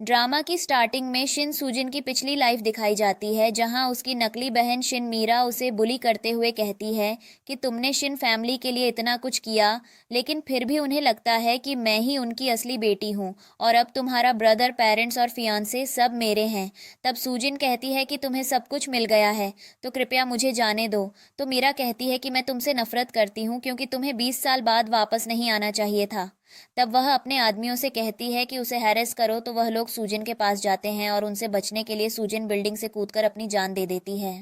Drama की starting में Shin सूजिन की पिछली लाइफ दिखाई जाती है, जहां उसकी नकली बहन शिन मीरा उसे बुली करते हुए कहती है कि तुमने शिन फैमिली के लिए इतना कुछ किया, लेकिन फिर भी उन्हें लगता है कि मैं ही उनकी असली बेटी हूं और अब तुम्हारा ब्रदर, पेरेंट्स और फियांसे सब मेरे हैं। तब सूजिन कहती है कि तुम्हें सब कुछ मिल गया है, तो कृपया मुझे जाने दो। तो मीरा कहती है कि मैं तुमसे नफरत करती हूँ क्योंकि तुम्हें 20 साल बाद वापस नहीं आना चाहिए था। तब वह अपने आदमियों से कहती है कि उसे हैरेस करो, तो वह लोग सूजन के पास जाते हैं और उनसे बचने के लिए सूजन बिल्डिंग से कूदकर अपनी जान दे देती है।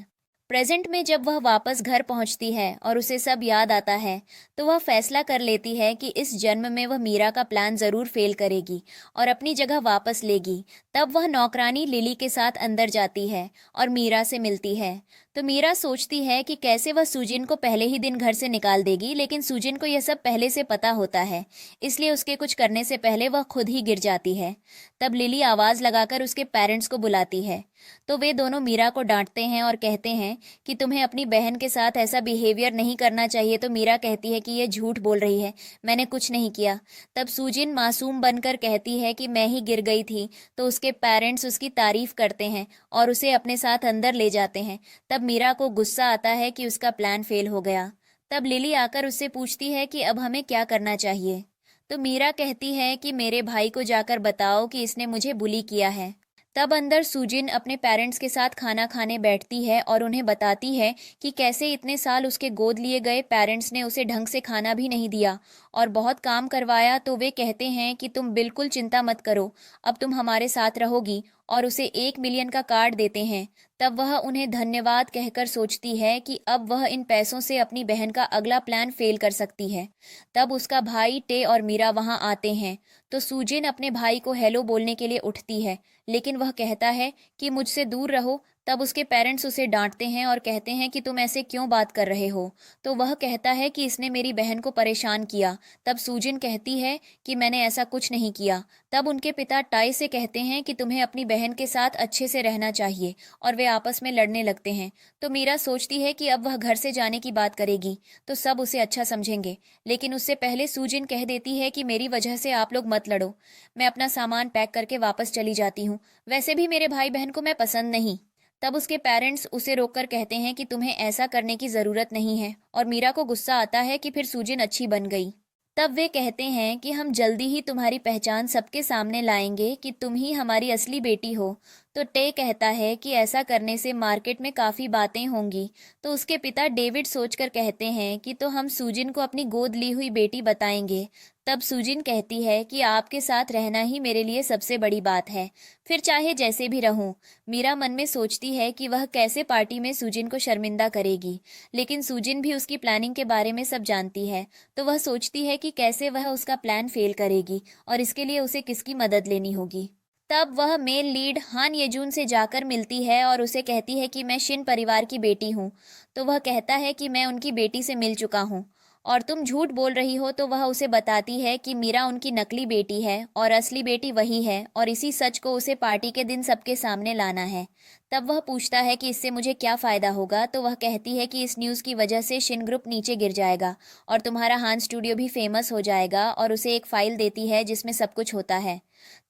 प्रेजेंट में जब वह वापस घर पहुंचती है और उसे सब याद आता है, तो वह फैसला कर लेती है कि इस जन्म में वह मीरा का प्लान जरूर फेल करेगी और अपनी जगह वापस लेगी। तब वह नौकरानी लिली के साथ अंदर जाती है और मीरा से मिलती है। तो मीरा सोचती है कि कैसे वह सूजिन को पहले ही दिन घर से निकाल देगी, लेकिन सूजिन को यह सब पहले से पता होता है, इसलिए उसके कुछ करने से पहले वह खुद ही गिर जाती है। तब लिली आवाज लगाकर उसके पेरेंट्स को बुलाती है, तो वे दोनों मीरा को डांटते हैं और कहते हैं कि तुम्हें अपनी बहन के साथ ऐसा बिहेवियर नहीं करना चाहिए। तो मीरा कहती है कि यह झूठ बोल रही है, मैंने कुछ नहीं किया। तब सूजिन मासूम बनकर कहती है कि मैं ही गिर गई थी। तो उसके पेरेंट्स उसकी तारीफ करते हैं और उसे अपने साथ अंदर ले जाते हैं। तब मीरा को गुस्सा आता है कि उसका प्लान फेल हो गया। तब लिली आकर उससे पूछती है कि अब हमें क्या करना चाहिए। तो मीरा कहती है कि मेरे भाई को जाकर बताओ कि इसने मुझे बुली किया है। तब अंदर सूजिन अपने पेरेंट्स के साथ खाना खाने बैठती है और उन्हें बताती है कि कैसे इतने साल उसके गोद लिए गए पेरेंट्स ने उसे ढंग से खाना भी नहीं दिया और बहुत काम करवाया। तो वे कहते हैं कि तुम बिल्कुल चिंता मत करो, अब तुम हमारे साथ रहोगी, और उसे 1 मिलियन का कार्ड देते हैं। तब वह उन्हें धन्यवाद कहकर सोचती है कि अब वह इन पैसों से अपनी बहन का अगला प्लान फेल कर सकती है। तब उसका भाई टे और मीरा वहां आते हैं। तो सूजिन अपने भाई को हेलो बोलने के लिए उठती है, लेकिन वह कहता है कि मुझसे दूर रहो। तब उसके पेरेंट्स उसे डांटते हैं और कहते हैं कि तुम ऐसे क्यों बात कर रहे हो। तो वह कहता है कि इसने मेरी बहन को परेशान किया। तब सूजिन कहती है कि मैंने ऐसा कुछ नहीं किया। तब उनके पिता टाई से कहते हैं कि तुम्हें अपनी बहन के साथ अच्छे से रहना चाहिए, और वे आपस में लड़ने लगते हैं। तो मीरा सोचती है कि अब वह घर से जाने की बात करेगी तो सब उसे अच्छा समझेंगे, लेकिन उससे पहले सूजिन कह देती है कि मेरी वजह से आप लोग मत लड़ो, मैं अपना सामान पैक करके वापस चली जाती हूँ, वैसे भी मेरे भाई बहन को मैं पसंद नहीं। तब उसके पेरेंट्स उसे रोककर कहते हैं कि तुम्हें ऐसा करने की जरूरत नहीं है, और मीरा को गुस्सा आता है कि फिर सूजिन अच्छी बन गई। तब वे कहते हैं कि हम जल्दी ही तुम्हारी पहचान सबके सामने लाएंगे कि तुम ही हमारी असली बेटी हो। तो टे कहता है कि ऐसा करने से मार्केट में काफ़ी बातें होंगी। तो उसके पिता डेविड सोचकर कहते हैं कि तो हम सूजिन को अपनी गोद ली हुई बेटी बताएंगे। तब सूजिन कहती है कि आपके साथ रहना ही मेरे लिए सबसे बड़ी बात है, फिर चाहे जैसे भी रहूं। मीरा मन में सोचती है कि वह कैसे पार्टी में सूजिन को शर्मिंदा करेगी, लेकिन सूजिन भी उसकी प्लानिंग के बारे में सब जानती है। तो वह सोचती है कि कैसे वह उसका प्लान फेल करेगी और इसके लिए उसे किसकी मदद लेनी होगी। तब वह मेल लीड हान येजून से जाकर मिलती है और उसे कहती है कि मैं शिन परिवार की बेटी हूँ। तो वह कहता है कि मैं उनकी बेटी से मिल चुका हूँ और तुम झूठ बोल रही हो। तो वह उसे बताती है कि मीरा उनकी नकली बेटी है और असली बेटी वही है, और इसी सच को उसे पार्टी के दिन सबके सामने लाना है। तब वह पूछता है कि इससे मुझे क्या फ़ायदा होगा। तो वह कहती है कि इस न्यूज़ की वजह से शिन ग्रुप नीचे गिर जाएगा और तुम्हारा हान स्टूडियो भी फेमस हो जाएगा, और उसे एक फ़ाइल देती है जिसमें सब कुछ होता है।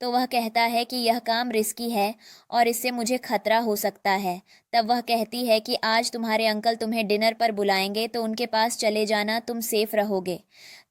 तो वह कहता है कि यह काम रिस्की है और इससे मुझे खतरा हो सकता है। तब वह कहती है कि आज तुम्हारे अंकल तुम्हें डिनर पर बुलाएंगे, तो उनके पास चले जाना, तुम सेफ रहोगे।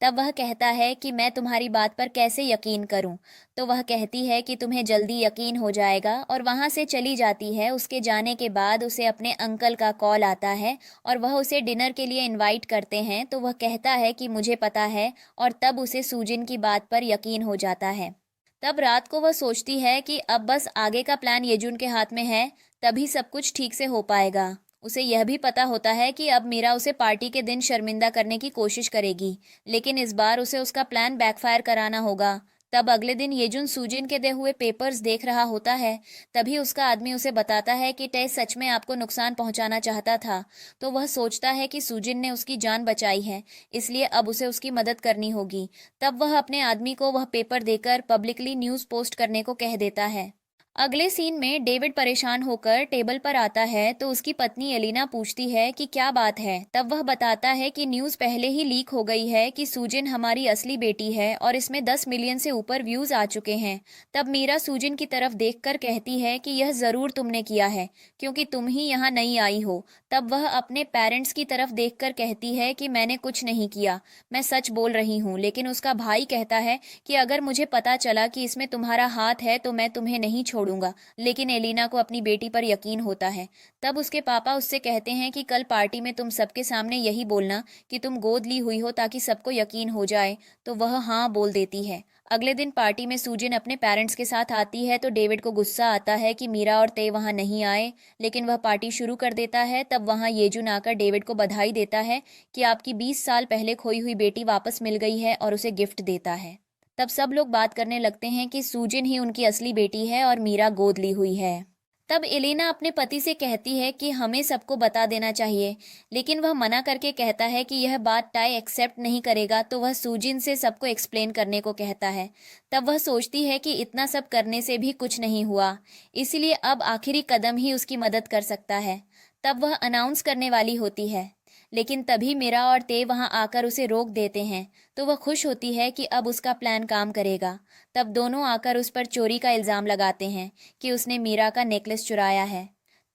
तब वह कहता है कि मैं तुम्हारी बात पर कैसे यकीन करूं। तो वह कहती है कि तुम्हें जल्दी यकीन हो जाएगा, और वहां से चली जाती है। उसके जाने के बाद उसे अपने अंकल का कॉल आता है और वह उसे डिनर के लिए इनवाइट करते हैं। तो वह कहता है कि मुझे पता है, और तब उसे सूजिन की बात पर यकीन हो जाता है। तब रात को वह सोचती है कि अब बस आगे का प्लान येजुन के हाथ में है, तभी सब कुछ ठीक से हो पाएगा। उसे यह भी पता होता है कि अब मीरा उसे पार्टी के दिन शर्मिंदा करने की कोशिश करेगी, लेकिन इस बार उसे उसका प्लान बैकफायर कराना होगा। तब अगले दिन येजुन सूजिन के दिए हुए पेपर्स देख रहा होता है। तभी उसका आदमी उसे बताता है कि टे सच में आपको नुकसान पहुंचाना चाहता था। तो वह सोचता है कि सूजिन ने उसकी जान बचाई है, इसलिए अब उसे उसकी मदद करनी होगी। तब वह अपने आदमी को वह पेपर देकर पब्लिकली न्यूज़ पोस्ट करने को कह देता है। अगले सीन में डेविड परेशान होकर टेबल पर आता है तो उसकी पत्नी एलिना पूछती है कि क्या बात है। तब वह बताता है कि न्यूज़ पहले ही लीक हो गई है कि सुजिन हमारी असली बेटी है और इसमें 10 मिलियन से ऊपर व्यूज आ चुके हैं। तब मीरा सुजिन की तरफ देखकर कहती है कि यह ज़रूर तुमने किया है क्योंकि तुम ही यहाँ नई आई हो। तब वह अपने पेरेंट्स की तरफ देखकर कहती है कि मैंने कुछ नहीं किया, मैं सच बोल रही हूँ। लेकिन उसका भाई कहता है कि अगर मुझे पता चला कि इसमें तुम्हारा हाथ है तो मैं तुम्हें नहीं छोड़ूंगा। लेकिन एलिना को अपनी बेटी पर यकीन होता है। तब उसके पापा उससे कहते हैं कि कल पार्टी में तुम सबके सामने यही बोलना कि तुम गोद ली हुई हो ताकि सबको यकीन हो जाए। तो वह हाँ बोल देती है। अगले दिन पार्टी में सुजिन अपने पेरेंट्स के साथ आती है तो डेविड को गुस्सा आता है कि मीरा और ते वहां नहीं आए, लेकिन वह पार्टी शुरू कर देता है। तब वहां येजुन आकर डेविड को बधाई देता है कि आपकी 20 साल पहले खोई हुई बेटी वापस मिल गई है और उसे गिफ्ट देता है। तब सब लोग बात करने लगते हैं कि सुजिन ही उनकी असली बेटी है और मीरा गोद ली हुई है। तब एलेना अपने पति से कहती है कि हमें सबको बता देना चाहिए, लेकिन वह मना करके कहता है कि यह बात टाई एक्सेप्ट नहीं करेगा। तो वह सुजिन से सबको एक्सप्लेन करने को कहता है। तब वह सोचती है कि इतना सब करने से भी कुछ नहीं हुआ, इसलिए अब आखिरी कदम ही उसकी मदद कर सकता है। तब वह अनाउंस करने वाली होती है, लेकिन तभी मीरा और ते वहां आकर उसे रोक देते हैं। तो वह खुश होती है कि अब उसका प्लान काम करेगा। तब दोनों आकर उस पर चोरी का इल्ज़ाम लगाते हैं कि उसने मीरा का नेकलेस चुराया है।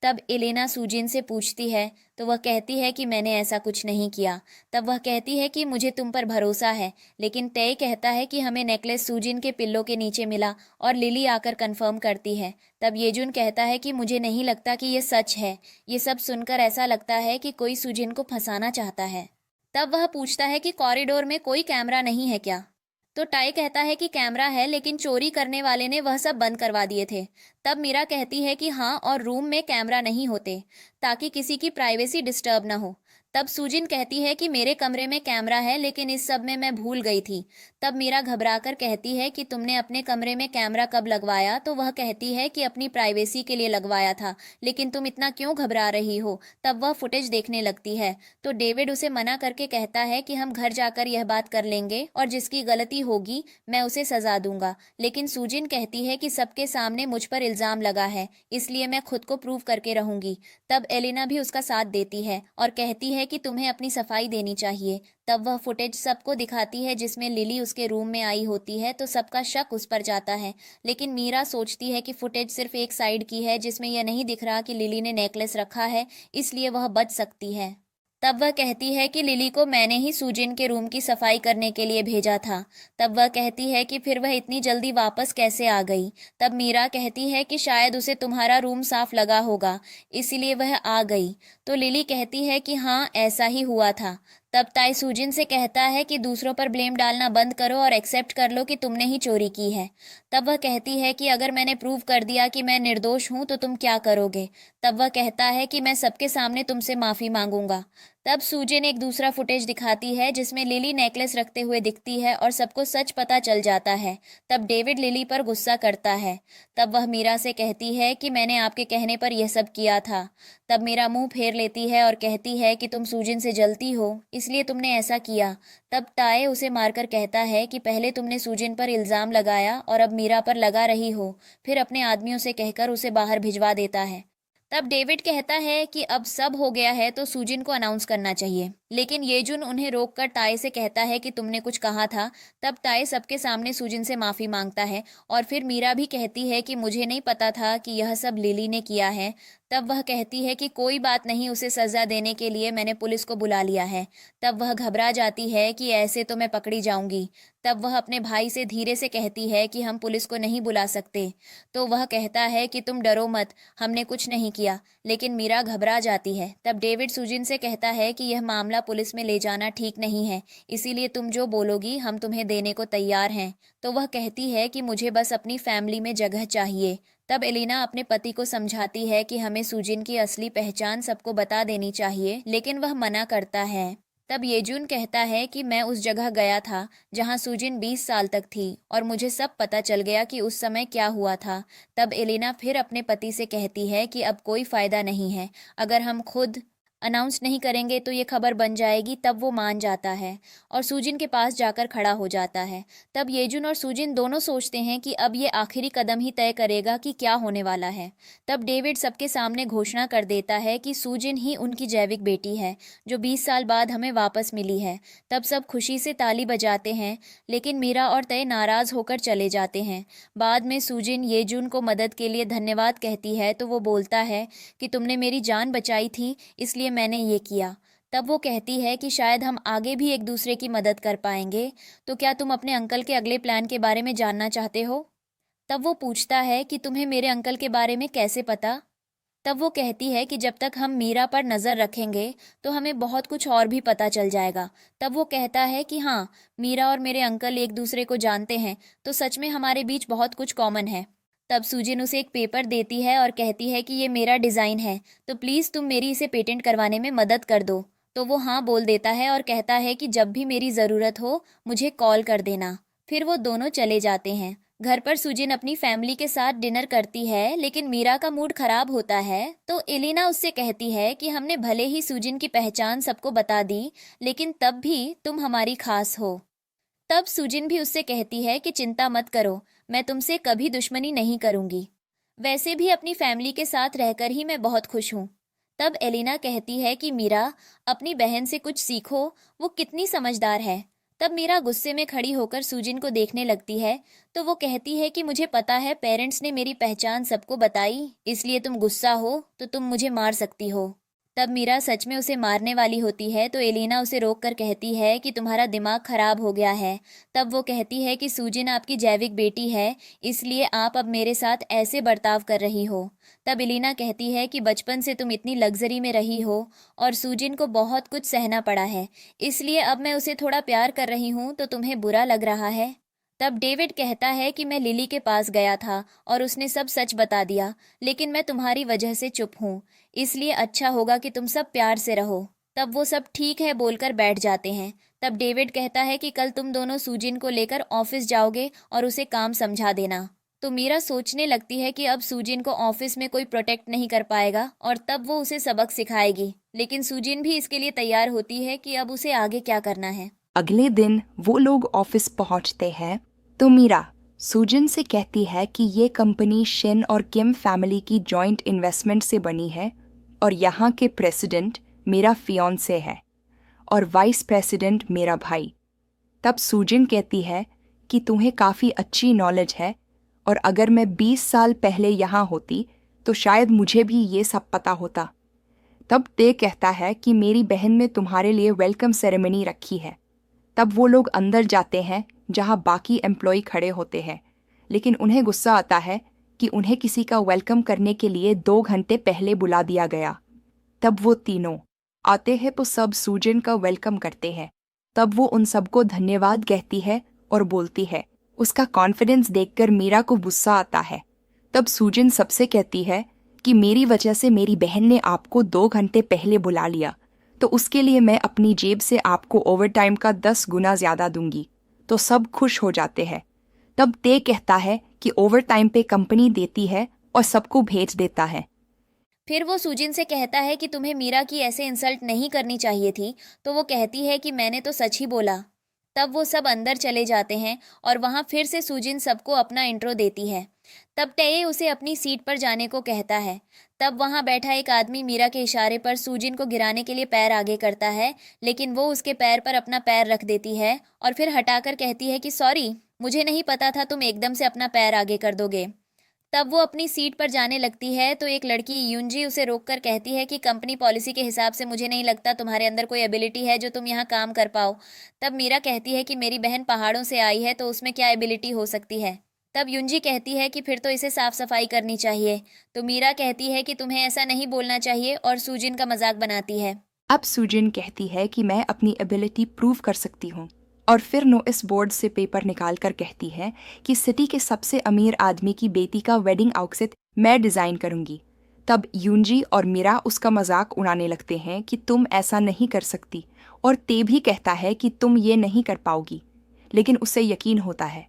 तब एलेना सुजिन से पूछती है तो वह कहती है कि मैंने ऐसा कुछ नहीं किया। तब वह कहती है कि मुझे तुम पर भरोसा है, लेकिन तय कहता है कि हमें नेकलेस सुजिन के पिल्लों के नीचे मिला और लिली आकर कंफर्म करती है। तब येजुन कहता है कि मुझे नहीं लगता कि ये सच है। ये सब सुनकर ऐसा लगता है कि कोई सुजिन को फंसाना चाहता है। तब वह पूछता है कि कॉरिडोर में कोई कैमरा नहीं है क्या। तो टाई कहता है कि कैमरा है, लेकिन चोरी करने वाले ने वह सब बंद करवा दिए थे। तब मीरा कहती है कि हाँ, और रूम में कैमरा नहीं होते ताकि किसी की प्राइवेसी डिस्टर्ब ना हो। तब सुजिन कहती है कि मेरे कमरे में कैमरा है, लेकिन इस सब में मैं भूल गई थी। तब मीरा घबराकर कहती है कि तुमने अपने कमरे में कैमरा कब लगवाया। तो वह कहती है कि अपनी प्राइवेसी के लिए लगवाया था, लेकिन तुम इतना क्यों घबरा रही हो। तब वह फुटेज देखने लगती है तो डेविड उसे मना करके कहता है कि हम घर जाकर यह बात कर लेंगे और जिसकी गलती होगी मैं उसे सजा दूंगा। लेकिन सुजिन कहती है कि सबके सामने मुझ पर इल्जाम लगा है, इसलिए मैं खुद को प्रूव करके रहूंगी। तब एलिना भी उसका साथ देती है और कहती है कि तुम्हें अपनी सफाई देनी चाहिए। तब वह फुटेज सबको दिखाती है जिसमें लिली उसके रूम में आई होती है तो सबका शक उस पर जाता है। लेकिन मीरा सोचती है कि फुटेज सिर्फ एक साइड की है जिसमें यह नहीं दिख रहा कि लिली ने नेकलेस रखा है, इसलिए वह बच सकती है। तब वह कहती है कि लिली को मैंने ही सुजिन के रूम की सफाई करने के लिए भेजा था। तब वह कहती है कि फिर वह इतनी जल्दी वापस कैसे आ गई। तब मीरा कहती है कि शायद उसे तुम्हारा रूम साफ लगा होगा, इसीलिए वह आ गई। तो लिली कहती है कि हाँ, ऐसा ही हुआ था। तब ताई सुजिन से कहता है कि दूसरों पर ब्लेम डालना बंद करो और एक्सेप्ट कर लो कि तुमने ही चोरी की है। तब वह कहती है कि अगर मैंने प्रूव कर दिया कि मैं निर्दोष हूं तो तुम क्या करोगे। तब वह कहता है कि मैं सबके सामने तुमसे माफी मांगूंगा। तब सुजिन एक दूसरा फुटेज दिखाती है जिसमें लिली नेकलेस रखते हुए दिखती है और सबको सच पता चल जाता है। तब डेविड लिली पर गुस्सा करता है। तब वह मीरा से कहती है कि मैंने आपके कहने पर यह सब किया था। तब मीरा मुंह फेर लेती है और कहती है कि तुम सुजिन से जलती हो, इसलिए तुमने ऐसा किया। तब ताए उसे मारकर कहता है कि पहले तुमने सुजिन पर इल्जाम लगाया और अब मीरा पर लगा रही हो। फिर अपने आदमियों से कहकर उसे बाहर भिजवा देता है। तब डेविड कहता है कि अब सब हो गया है तो सुजिन को अनाउंस करना चाहिए, लेकिन येजुन उन्हें रोककर ताए से कहता है कि तुमने कुछ कहा था। तब ताए सबके सामने सुजिन से माफी मांगता है और फिर मीरा भी कहती है कि मुझे नहीं पता था कि यह सब लिली ने किया है। तब वह कहती है कि कोई बात नहीं, उसे सजा देने के लिए मैंने पुलिस को बुला लिया है। तब वह घबरा जाती है कि ऐसे तो मैं पकड़ी जाऊंगी। तब वह अपने भाई से धीरे से कहती है कि हम पुलिस को नहीं बुला सकते। तो वह कहता है कि तुम डरो मत, हमने कुछ नहीं किया। लेकिन मीरा घबरा जाती है। तब डेविड सुजिन से कहता है कि यह मामला पुलिस में ले जाना ठीक नहीं है, इसीलिए तुम जो बोलोगी हम तुम्हें देने को तैयार हैं। तो वह कहती है कि मुझे बस अपनी फैमिली में जगह चाहिए। तब एलिना अपने पति को समझाती है कि हमें सुजिन की असली पहचान सबको बता देनी चाहिए, लेकिन वह मना करता है। तब येजुन कहता है कि मैं उस जगह गया था जहां सुजिन 20 साल तक थी और मुझे सब पता चल गया कि उस समय क्या हुआ था। तब एलिना फिर अपने पति से कहती है कि अब कोई फायदा नहीं है, अगर हम खुद अनाउंस नहीं करेंगे तो ये खबर बन जाएगी। तब वो मान जाता है और सूजिन के पास जाकर खड़ा हो जाता है। तब येजुन और सूजिन दोनों सोचते हैं कि अब ये आखिरी कदम ही तय करेगा कि क्या होने वाला है। तब डेविड सबके सामने घोषणा कर देता है कि सूजिन ही उनकी जैविक बेटी है जो 20 साल बाद हमें वापस मिली है। तब सब खुशी से ताली बजाते हैं, लेकिन मीरा और तय नाराज होकर चले जाते हैं। बाद में सूजिन येजुन को मदद के लिए धन्यवाद कहती है तो वो बोलता है कि तुमने मेरी जान बचाई थी, इसलिए मैंने ये किया। तब वो कहती है कि शायद हम आगे भी एक दूसरे की मदद कर पाएंगे। तो क्या तुम अपने अंकल के अगले प्लान के बारे में जानना चाहते हो? तब वो पूछता है कि तुम्हें मेरे अंकल के बारे में कैसे पता? तब वो कहती है कि जब तक हम मीरा पर नज़र रखेंगे तो हमें बहुत कुछ और भी पता चल जाएगा। तब वो कहता है कि हाँ, मीरा और मेरे अंकल एक दूसरे को जानते हैं, तो सच में हमारे बीच बहुत कुछ कॉमन है। तब सूजिन उसे एक पेपर देती है और कहती है कि ये मेरा डिज़ाइन है, तो प्लीज़ तुम मेरी इसे पेटेंट करवाने में मदद कर दो। तो वो हाँ बोल देता है और कहता है कि जब भी मेरी ज़रूरत हो मुझे कॉल कर देना। फिर वो दोनों चले जाते हैं। घर पर सूजिन अपनी फैमिली के साथ डिनर करती है, लेकिन मीरा का मूड खराब होता है। तो एलिना उससे कहती है कि हमने भले ही सूजिन की पहचान सबको बता दी, लेकिन तब भी तुम हमारी खास हो। तब सूजिन भी उससे कहती है कि चिंता मत करो, मैं तुमसे कभी दुश्मनी नहीं करूंगी। वैसे भी अपनी फैमिली के साथ रहकर ही मैं बहुत खुश हूँ। तब एलिना कहती है कि मीरा, अपनी बहन से कुछ सीखो, वो कितनी समझदार है। तब मीरा गुस्से में खड़ी होकर सूजिन को देखने लगती है। तो वो कहती है कि मुझे पता है पेरेंट्स ने मेरी पहचान सबको बताई, इसलिए तुम गुस्सा हो तो तुम मुझे मार सकती हो। तब मीरा सच में उसे मारने वाली होती है तो एलिना उसे रोक कर कहती है कि तुम्हारा दिमाग खराब हो गया है। तब वो कहती है कि सूजिन आपकी जैविक बेटी है, इसलिए आप अब मेरे साथ ऐसे बर्ताव कर रही हो। तब एलिना कहती है कि बचपन से तुम इतनी लग्जरी में रही हो और सूजिन को बहुत कुछ सहना पड़ा है, इसलिए अब मैं उसे थोड़ा प्यार कर रही हूँ तो तुम्हें बुरा लग रहा है। तब डेविड कहता है कि मैं लिली के पास गया था और उसने सब सच बता दिया, लेकिन मैं तुम्हारी वजह से चुप हूँ, इसलिए अच्छा होगा कि तुम सब प्यार से रहो। तब वो सब ठीक है बोलकर बैठ जाते हैं। तब डेविड कहता है कि कल तुम दोनों सूजिन को लेकर ऑफिस जाओगे और उसे काम समझा देना। तो मीरा सोचने लगती है कि अब सूजिन को ऑफिस में कोई प्रोटेक्ट नहीं कर पाएगा और तब वो उसे सबक सिखाएगी, लेकिन सूजिन भी इसके लिए तैयार होती है कि अब उसे आगे क्या करना है। अगले दिन वो लोग ऑफिस पहुंचते हैं तो मीरा सूजन से कहती है कि ये कंपनी शिन और किम फैमिली की जॉइंट इन्वेस्टमेंट से बनी है और यहाँ के प्रेसिडेंट मेरा फियांसे है और वाइस प्रेसिडेंट मेरा भाई। तब सूजन कहती है कि तुम्हें काफ़ी अच्छी नॉलेज है और अगर मैं 20 साल पहले यहाँ होती तो शायद मुझे भी ये सब पता होता। तब ते कहता है कि मेरी बहन ने तुम्हारे लिए वेलकम सेरेमनी रखी है। तब वो लोग अंदर जाते हैं जहाँ बाकी एम्प्लॉय खड़े होते हैं, लेकिन उन्हें गुस्सा आता है कि उन्हें किसी का वेलकम करने के लिए 2 घंटे पहले बुला दिया गया। तब वो तीनों आते हैं तो सब सूजन का वेलकम करते हैं। तब वो उन सबको धन्यवाद कहती है और बोलती है। उसका कॉन्फिडेंस देखकर मीरा को गुस्सा आता है। तब सूजन सबसे कहती है कि मेरी वजह से मेरी बहन ने आपको 2 घंटे पहले बुला लिया, तो उसके लिए मैं अपनी जेब से आपको ओवरटाइम का 10 गुना ज़्यादा दूंगी। तो सब खुश हो जाते हैं। तब ते कहता है कि ओवरटाइम पे कंपनी देती है और सबको भेज देता है। फिर वो सूजिन से कहता है कि तुम्हें मीरा की ऐसे इंसल्ट नहीं करनी चाहिए थी। तो वो कहती है कि मैंने तो सच ही बोला। तब वो सब अंदर चले जाते हैं और वहाँ फिर से सूजिन सबको अपना इंट्रो देती है। तब टये उसे अपनी सीट पर जाने को कहता है। तब वहाँ बैठा एक आदमी मीरा के इशारे पर सूजिन को गिराने के लिए पैर आगे करता है, लेकिन वो उसके पैर पर अपना पैर रख देती है और फिर हटाकर कहती है कि सॉरी, मुझे नहीं पता था तुम एकदम से अपना पैर आगे कर दोगे। तब वो अपनी सीट पर जाने लगती है तो एक लड़की यूंजी उसे रोककर कहती है कि कंपनी पॉलिसी के हिसाब से मुझे नहीं लगता तुम्हारे अंदर कोई एबिलिटी है जो तुम यहाँ काम कर पाओ। तब मीरा कहती है कि मेरी बहन पहाड़ों से आई है तो उसमें क्या एबिलिटी हो सकती है। तब यूंजी कहती है कि फिर तो इसे साफ सफाई करनी चाहिए। तो मीरा कहती है कि तुम्हें ऐसा नहीं बोलना चाहिए और सूजिन का मजाक बनाती है। अब सूजन कहती है कि मैं अपनी एबिलिटी प्रूव कर सकती हूँ और फिर नोटिस बोर्ड से पेपर निकालकर कहती है कि सिटी के सबसे अमीर आदमी की बेटी का वेडिंग आउटफिट मैं डिज़ाइन करूँगी। तब यूंजी और मीरा उसका मजाक उड़ाने लगते हैं कि तुम ऐसा नहीं कर सकती और ते भी कहता है कि तुम ये नहीं कर पाओगी, लेकिन उसे यकीन होता है।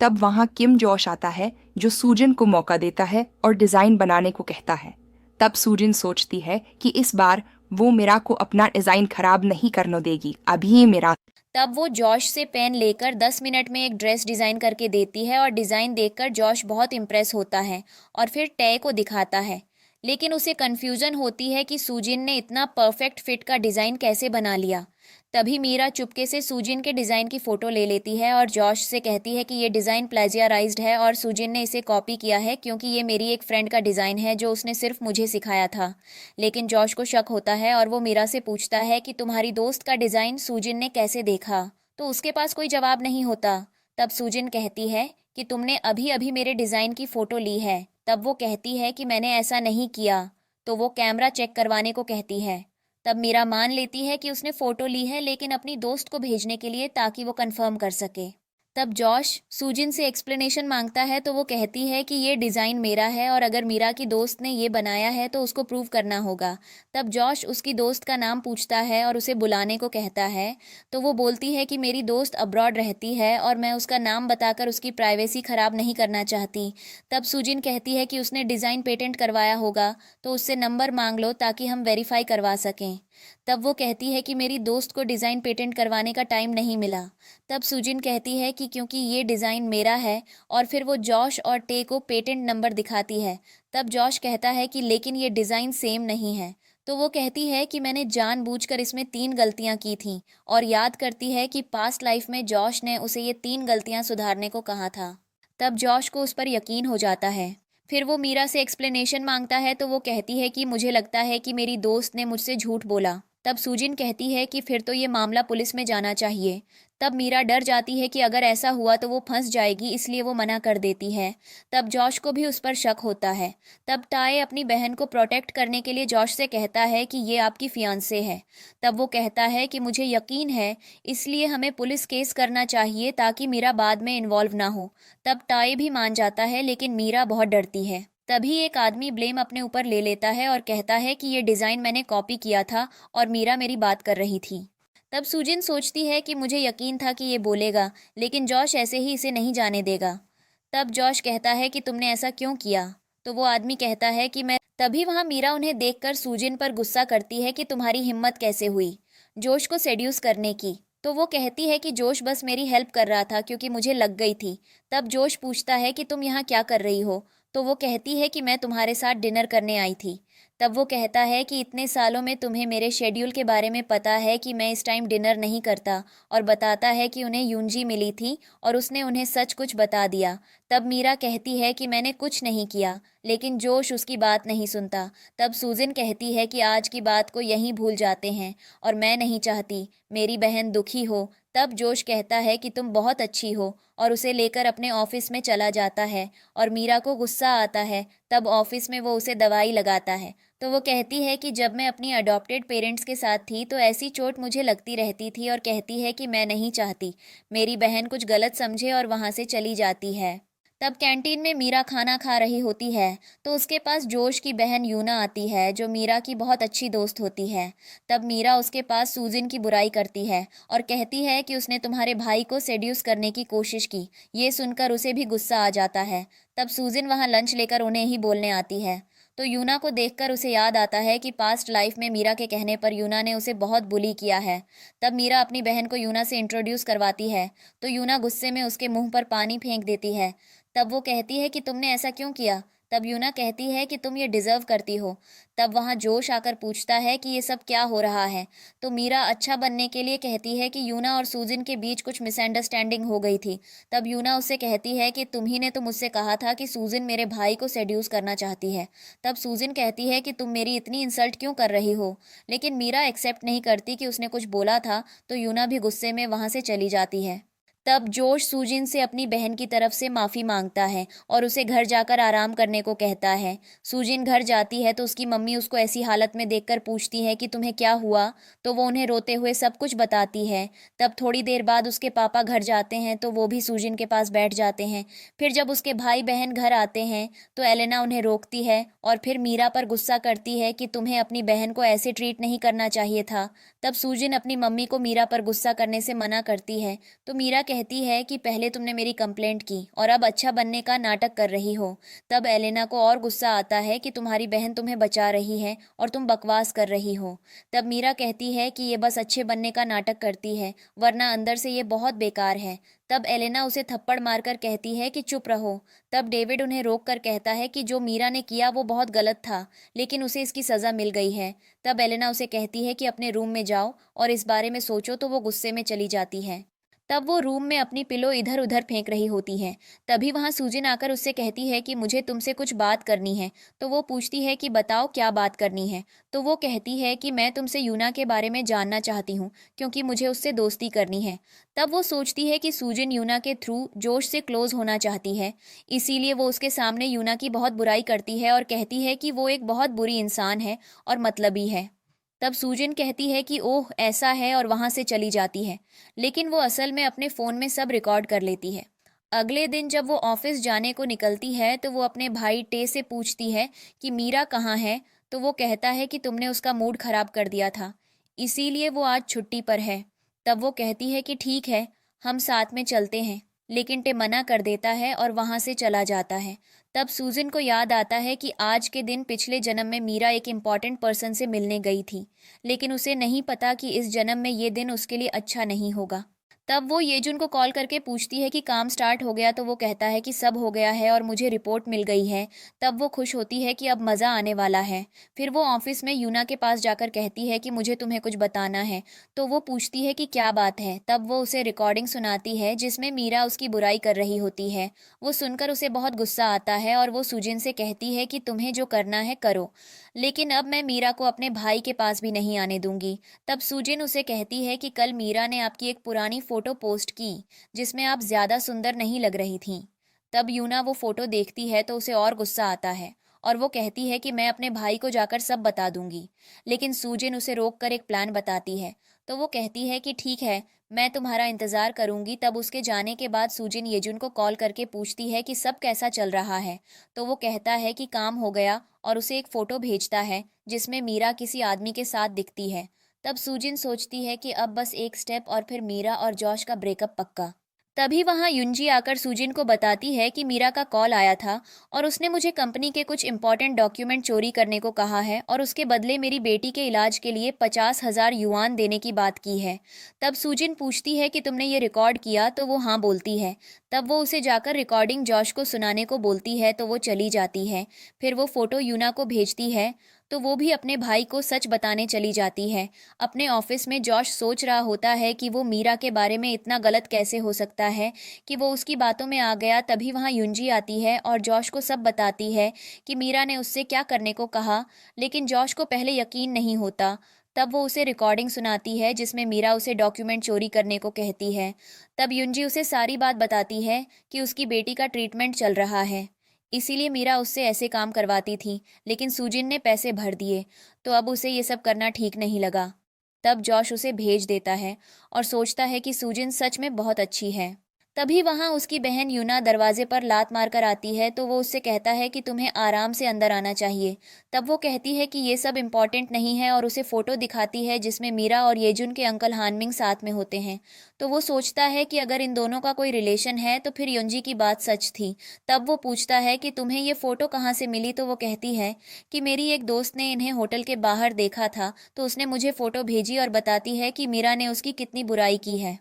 तब वहाँ किम जोश आता है जो सूजन को मौका देता है और डिज़ाइन बनाने को कहता है। तब सूजन सोचती है कि इस बार वो मीरा को अपना डिजाइन खराब नहीं करने देगी अभी मीरा। तब वो जॉश से पेन लेकर 10 मिनट में एक ड्रेस डिज़ाइन करके देती है और डिज़ाइन देखकर जॉश बहुत इम्प्रेस होता है और फिर टय को दिखाता है। लेकिन उसे कन्फ्यूज़न होती है कि सूजिन ने इतना परफेक्ट फिट का डिज़ाइन कैसे बना लिया। तभी मीरा चुपके से सूजिन के डिज़ाइन की फ़ोटो ले लेती है और जॉश से कहती है कि ये डिज़ाइन प्लेजियराइज्ड है और सूजिन ने इसे कॉपी किया है क्योंकि ये मेरी एक फ्रेंड का डिज़ाइन है जो उसने सिर्फ मुझे सिखाया था। लेकिन जॉश को शक होता है और वो मीरा से पूछता है कि तुम्हारी दोस्त का डिज़ाइन सूजिन ने कैसे देखा, तो उसके पास कोई जवाब नहीं होता। तब सूजिन कहती है कि तुमने अभी अभी मेरे डिज़ाइन की फ़ोटो ली है। तब वो कहती है कि मैंने ऐसा नहीं किया, तो वो कैमरा चेक करवाने को कहती है। तब मीरा मान लेती है कि उसने फ़ोटो ली है लेकिन अपनी दोस्त को भेजने के लिए ताकि वो कंफर्म कर सके। तब जॉश सूजिन से एक्सप्लेनेशन मांगता है तो वो कहती है कि ये डिज़ाइन मेरा है और अगर मीरा की दोस्त ने ये बनाया है तो उसको प्रूव करना होगा। तब जॉश उसकी दोस्त का नाम पूछता है और उसे बुलाने को कहता है, तो वो बोलती है कि मेरी दोस्त अब्रॉड रहती है और मैं उसका नाम बताकर उसकी प्राइवेसी ख़राब नहीं करना चाहती। तब सूजिन कहती है कि उसने डिज़ाइन पेटेंट करवाया होगा, तो उससे नंबर मांग लो ताकि हम वेरीफाई करवा सकें। तब वो कहती है कि मेरी दोस्त को डिज़ाइन पेटेंट करवाने का टाइम नहीं मिला। तब सूजिन कहती है कि क्योंकि ये डिज़ाइन मेरा है और फिर वो जॉश और टे को पेटेंट नंबर दिखाती है। तब जॉश कहता है कि लेकिन ये डिज़ाइन सेम नहीं है। तो वो कहती है कि मैंने जानबूझकर इसमें 3 गलतियां की थीं और याद करती है कि पास्ट लाइफ में जॉश ने उसे ये 3 गलतियां सुधारने को कहा था। तब जॉश को उस पर यकीन हो जाता है। फिर वो मीरा से एक्सप्लेनेशन मांगता है तो वो कहती है कि मुझे लगता है कि मेरी दोस्त ने मुझसे झूठ बोला। तब सूजिन कहती है कि फिर तो ये मामला पुलिस में जाना चाहिए। तब मीरा डर जाती है कि अगर ऐसा हुआ तो वो फंस जाएगी, इसलिए वो मना कर देती है। तब जॉश को भी उस पर शक होता है। तब टाय अपनी बहन को प्रोटेक्ट करने के लिए जॉश से कहता है कि ये आपकी फियांसे है। तब वो कहता है कि मुझे यकीन है, इसलिए हमें पुलिस केस करना चाहिए ताकि मीरा बाद में इन्वॉल्व ना हो। तब टाय भी मान जाता है लेकिन मीरा बहुत डरती है। तभी एक आदमी ब्लेम अपने ऊपर ले लेता है और कहता है कि ये डिज़ाइन मैंने कॉपी किया था और मीरा मेरी बात कर रही थी। तब सूजिन सोचती है कि मुझे यकीन था कि ये बोलेगा, लेकिन जॉश ऐसे ही इसे नहीं जाने देगा। तब जॉश कहता है कि तुमने ऐसा क्यों किया? तो वो आदमी कहता है कि मैं तभी वहाँ मीरा उन्हें देखकर सूजिन पर गुस्सा करती है कि तुम्हारी हिम्मत कैसे हुई जोश को सेड्यूस करने की। तो वो कहती है कि जोश बस मेरी हेल्प कर रहा था क्योंकि मुझे लग गई थी। तब जोश पूछता है कि तुम यहाँ क्या कर रही हो? तो वो कहती है कि मैं तुम्हारे साथ डिनर करने आई थी। तब वो कहता है कि इतने सालों में तुम्हें मेरे शेड्यूल के बारे में पता है कि मैं इस टाइम डिनर नहीं करता, और बताता है कि उन्हें यूंजी मिली थी और उसने उन्हें सच कुछ बता दिया। तब मीरा कहती है कि मैंने कुछ नहीं किया, लेकिन जोश उसकी बात नहीं सुनता। तब सूजिन कहती है कि आज की बात को यहीं भूल जाते हैं और मैं नहीं चाहती मेरी बहन दुखी हो। तब जोश कहता है कि तुम बहुत अच्छी हो और उसे लेकर अपने ऑफिस में चला जाता है और मीरा को गुस्सा आता है। तब ऑफिस में वो उसे दवाई लगाता है। तो वो कहती है कि जब मैं अपनी अडॉप्टेड पेरेंट्स के साथ थी तो ऐसी चोट मुझे लगती रहती थी और कहती है कि मैं नहीं चाहती मेरी बहन कुछ गलत समझे और वहाँ से चली जाती है। तब कैंटीन में मीरा खाना खा रही होती है तो उसके पास जोश की बहन यूना आती है जो मीरा की बहुत अच्छी दोस्त होती है। तब मीरा उसके पास सूजिन की बुराई करती है और कहती है कि उसने तुम्हारे भाई को सेड्यूस करने की कोशिश की। ये सुनकर उसे भी गुस्सा आ जाता है। तब सूजिन वहाँ लंच लेकर उन्हें ही बोलने आती है। तो यूना को देखकर उसे याद आता है कि पास्ट लाइफ में मीरा के कहने पर यूना ने उसे बहुत बुली किया है। तब मीरा अपनी बहन को यूना से इंट्रोड्यूस करवाती है तो यूना गुस्से में उसके मुंह पर पानी फेंक देती है। तब वो कहती है कि तुमने ऐसा क्यों किया? तब यूना कहती है कि तुम ये डिज़र्व करती हो। तब वहाँ जोश आकर पूछता है कि ये सब क्या हो रहा है। तो मीरा अच्छा बनने के लिए कहती है कि यूना और सूजिन के बीच कुछ मिसअंडरस्टैंडिंग हो गई थी। तब यूना उससे कहती है कि तुम ही ने तो मुझसे कहा था कि सूजिन मेरे भाई को सेड्यूस करना चाहती है। तब सूजिन कहती है कि तुम मेरी इतनी इंसल्ट क्यों कर रही हो? लेकिन मीरा एक्सेप्ट नहीं करती कि उसने कुछ बोला था, तो यूना भी गुस्से में वहाँ से चली जाती है। तब जोश सूजिन से अपनी बहन की तरफ से माफ़ी मांगता है और उसे घर जाकर आराम करने को कहता है। सूजिन घर जाती है तो उसकी मम्मी उसको ऐसी हालत में देखकर पूछती है कि तुम्हें क्या हुआ? तो वो उन्हें रोते हुए सब कुछ बताती है। तब थोड़ी देर बाद उसके पापा घर जाते हैं तो वो भी सूजिन के पास बैठ जाते हैं। फिर जब उसके भाई बहन घर आते हैं तो एलेना उन्हें रोकती है और फिर मीरा पर गुस्सा करती है कि तुम्हें अपनी बहन को ऐसे ट्रीट नहीं करना चाहिए था। तब सूजिन अपनी मम्मी को मीरा पर गुस्सा करने से मना करती है तो मीरा कहती है कि पहले तुमने मेरी कंप्लेंट की और अब अच्छा बनने का नाटक कर रही हो। तब एलेना को और गुस्सा आता है कि तुम्हारी बहन तुम्हें बचा रही है और तुम बकवास कर रही हो। तब मीरा कहती है कि ये बस अच्छे बनने का नाटक करती है, वरना अंदर से ये बहुत बेकार है। तब एलेना उसे थप्पड़ मारकर कहती है कि चुप रहो। तब डेविड उन्हें रोक कर कहता है कि जो मीरा ने किया वो बहुत गलत था, लेकिन उसे इसकी सज़ा मिल गई है। तब एलेना उसे कहती है कि अपने रूम में जाओ और इस बारे में सोचो, तो वो गुस्से में चली जाती है। तब वो रूम में अपनी पिलो इधर उधर फेंक रही होती है। तभी वहाँ सूजिन आकर उससे कहती है कि मुझे तुमसे कुछ बात करनी है। तो वो पूछती है कि बताओ क्या बात करनी है। तो वो कहती है कि मैं तुमसे यूना के बारे में जानना चाहती हूँ, क्योंकि मुझे उससे दोस्ती करनी है। तब वो सोचती है कि सूजिन यूना के थ्रू जोश से क्लोज होना चाहती है, इसीलिए वो उसके सामने यूना की बहुत बुराई करती है और कहती है कि वो एक बहुत बुरी इंसान है और मतलबी है। तब सूजन कहती है कि ओह ऐसा है, और वहां से चली जाती है। लेकिन वो असल में अपने फ़ोन में सब रिकॉर्ड कर लेती है। अगले दिन जब वो ऑफिस जाने को निकलती है तो वो अपने भाई टे से पूछती है कि मीरा कहाँ है। तो वो कहता है कि तुमने उसका मूड खराब कर दिया था, इसीलिए वो आज छुट्टी पर है। तब वो कहती है कि ठीक है, हम साथ में चलते हैं। लेकिन टे मना कर देता है और वहाँ से चला जाता है। तब सूजन को याद आता है कि आज के दिन पिछले जन्म में मीरा एक इम्पॉर्टेंट पर्सन से मिलने गई थी, लेकिन उसे नहीं पता कि इस जन्म में ये दिन उसके लिए अच्छा नहीं होगा। तब वो येजुन को कॉल करके पूछती है कि काम स्टार्ट हो गया। तो वो कहता है कि सब हो गया है और मुझे रिपोर्ट मिल गई है। तब वो खुश होती है कि अब मज़ा आने वाला है। फिर वो ऑफिस में यूना के पास जाकर कहती है कि मुझे तुम्हें कुछ बताना है। तो वो पूछती है कि क्या बात है। तब वो उसे रिकॉर्डिंग सुनाती है जिसमें मीरा उसकी बुराई कर रही होती है। वो सुनकर उसे बहुत गुस्सा आता है और वो सुजिन से कहती है कि तुम्हें जो करना है करो, लेकिन अब मैं मीरा को अपने भाई के पास भी नहीं आने दूंगी। तब सुजिन उसे कहती है कि कल मीरा ने आपकी एक पुरानी फोटो पोस्ट की जिसमें आप ज्यादा सुंदर नहीं लग रही थीं। तब यूना वो फोटो देखती है तो उसे और गुस्सा आता है और वो कहती है कि मैं अपने भाई को जाकर सब बता दूंगी। लेकिन सुजिन उसे रोककर एक प्लान बताती है। तो वो कहती है कि ठीक है, मैं तुम्हारा इंतजार करूंगी। तब उसके जाने के बाद सुजिन येजुन को कॉल करके पूछती है कि सब कैसा चल रहा है। तो वो कहता है कि काम हो गया और उसे एक फोटो भेजता है जिसमें मीरा किसी आदमी के साथ दिखती है। तब सुजिन सोचती है कि अब बस एक स्टेप और फिर मीरा और जॉश का ब्रेकअप पक्का। तभी वहां युंजी आकर सुजिन को बताती है कि मीरा का कॉल आया था और उसने मुझे कंपनी के कुछ इंपॉर्टेंट डॉक्यूमेंट चोरी करने को कहा है और उसके बदले मेरी बेटी के इलाज के लिए 50,000 युआन देने की बात की है। तब सुजिन पूछती है कि तुमने ये रिकॉर्ड किया। तो वो हाँ बोलती है। तब वो उसे जाकर रिकॉर्डिंग जॉश को सुनाने को बोलती है तो वो चली जाती है। फिर वो फोटो यूना को भेजती है तो वो भी अपने भाई को सच बताने चली जाती है। अपने ऑफिस में जॉश सोच रहा होता है कि वो मीरा के बारे में इतना गलत कैसे हो सकता है कि वो उसकी बातों में आ गया। तभी वहाँ युंजी आती है और जॉश को सब बताती है कि मीरा ने उससे क्या करने को कहा, लेकिन जॉश को पहले यकीन नहीं होता। तब वो उसे रिकॉर्डिंग सुनाती है जिसमें मीरा उसे डॉक्यूमेंट चोरी करने को कहती है। तब युंजी उसे सारी बात बताती है कि उसकी बेटी का ट्रीटमेंट चल रहा है, इसीलिए मीरा उससे ऐसे काम करवाती थी, लेकिन सुजिन ने पैसे भर दिए तो अब उसे ये सब करना ठीक नहीं लगा। तब जॉश उसे भेज देता है और सोचता है कि सुजिन सच में बहुत अच्छी है। तभी वहां उसकी बहन यूना दरवाजे पर लात मारकर आती है तो वो उससे कहता है कि तुम्हें आराम से अंदर आना चाहिए। तब वो कहती है कि ये सब इम्पॉर्टेंट नहीं है और उसे फोटो दिखाती है जिसमें मीरा और येजुन के अंकल हानमिंग साथ में होते हैं। तो वो सोचता है कि अगर इन दोनों का कोई रिलेशन है तो फिर युंजी की बात सच थी। तब वो पूछता है कि तुम्हें ये फोटो कहाँ से मिली। तो वो कहती है कि मेरी एक दोस्त ने इन्हें होटल के बाहर देखा था तो उसने मुझे फोटो भेजी और बताती है कि मीरा ने उसकी कितनी बुराई की है।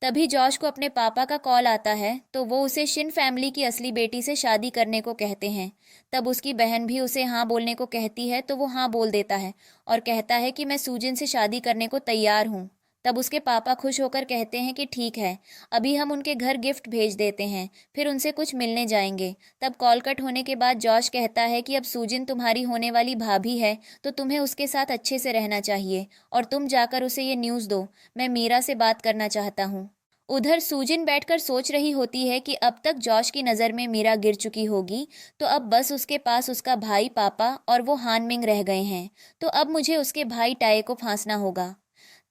तभी जॉश को अपने पापा का कॉल आता है तो वो उसे शिन फैमिली की असली बेटी से शादी करने को कहते हैं। तब उसकी बहन भी उसे हाँ बोलने को कहती है तो वो हाँ बोल देता है और कहता है कि मैं सूजिन से शादी करने को तैयार हूँ। तब उसके पापा खुश होकर कहते हैं कि ठीक है, अभी हम उनके घर गिफ्ट भेज देते हैं, फिर उनसे कुछ मिलने जाएंगे। तब कॉल कट होने के बाद जॉश कहता है कि अब सूजिन तुम्हारी होने वाली भाभी है तो तुम्हें उसके साथ अच्छे से रहना चाहिए और तुम जाकर उसे ये न्यूज़ दो, मैं मीरा से बात करना चाहता हूँ। उधर सूजिन बैठकर सोच रही होती है कि अब तक जॉश की नज़र में मीरा गिर चुकी होगी, तो अब बस उसके पास उसका भाई पापा और वो हानमिंग रह गए हैं। तो अब मुझे उसके भाई टाए को फांसना होगा।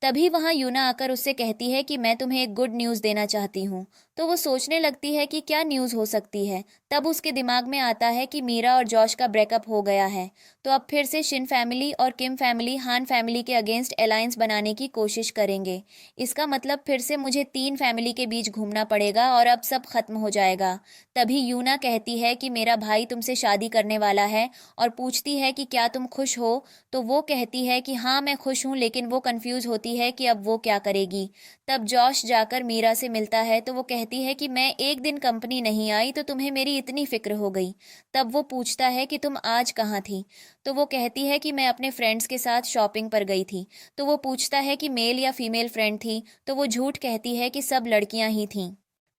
तभी वहां यूना आकर उससे कहती है कि मैं तुम्हें एक गुड न्यूज़ देना चाहती हूँ। तो वो सोचने लगती है कि क्या न्यूज़ हो सकती है। तब उसके दिमाग में आता है कि मीरा और जॉश का ब्रेकअप हो गया है। तो अब फिर से शिन फैमिली और किम फैमिली हान फैमिली के अगेंस्ट अलायंस बनाने की कोशिश करेंगे। इसका मतलब फिर से मुझे 3 फैमिली के बीच घूमना पड़ेगा और अब सब खत्म हो जाएगा। तभी यूना कहती है कि मेरा भाई तुमसे शादी करने वाला है और पूछती है कि क्या तुम खुश हो। तो वो कहती है कि हाँ मैं खुश हूँ, लेकिन वो कंफ्यूज होती है कि अब वो क्या करेगी। तब जॉश जाकर मीरा से मिलता है तो वो कहती है कि मैं एक दिन कंपनी नहीं आई तो तुम्हें मेरी इतनी फिक्र हो गई। तब वो पूछता है कि तुम आज कहाँ थी। तो वो कहती है कि मैं अपने फ्रेंड्स के साथ शॉपिंग पर गई थी। तो वो पूछता है कि मेल या फीमेल फ्रेंड थी। तो वो झूठ कहती है कि सब लड़कियां ही थीं।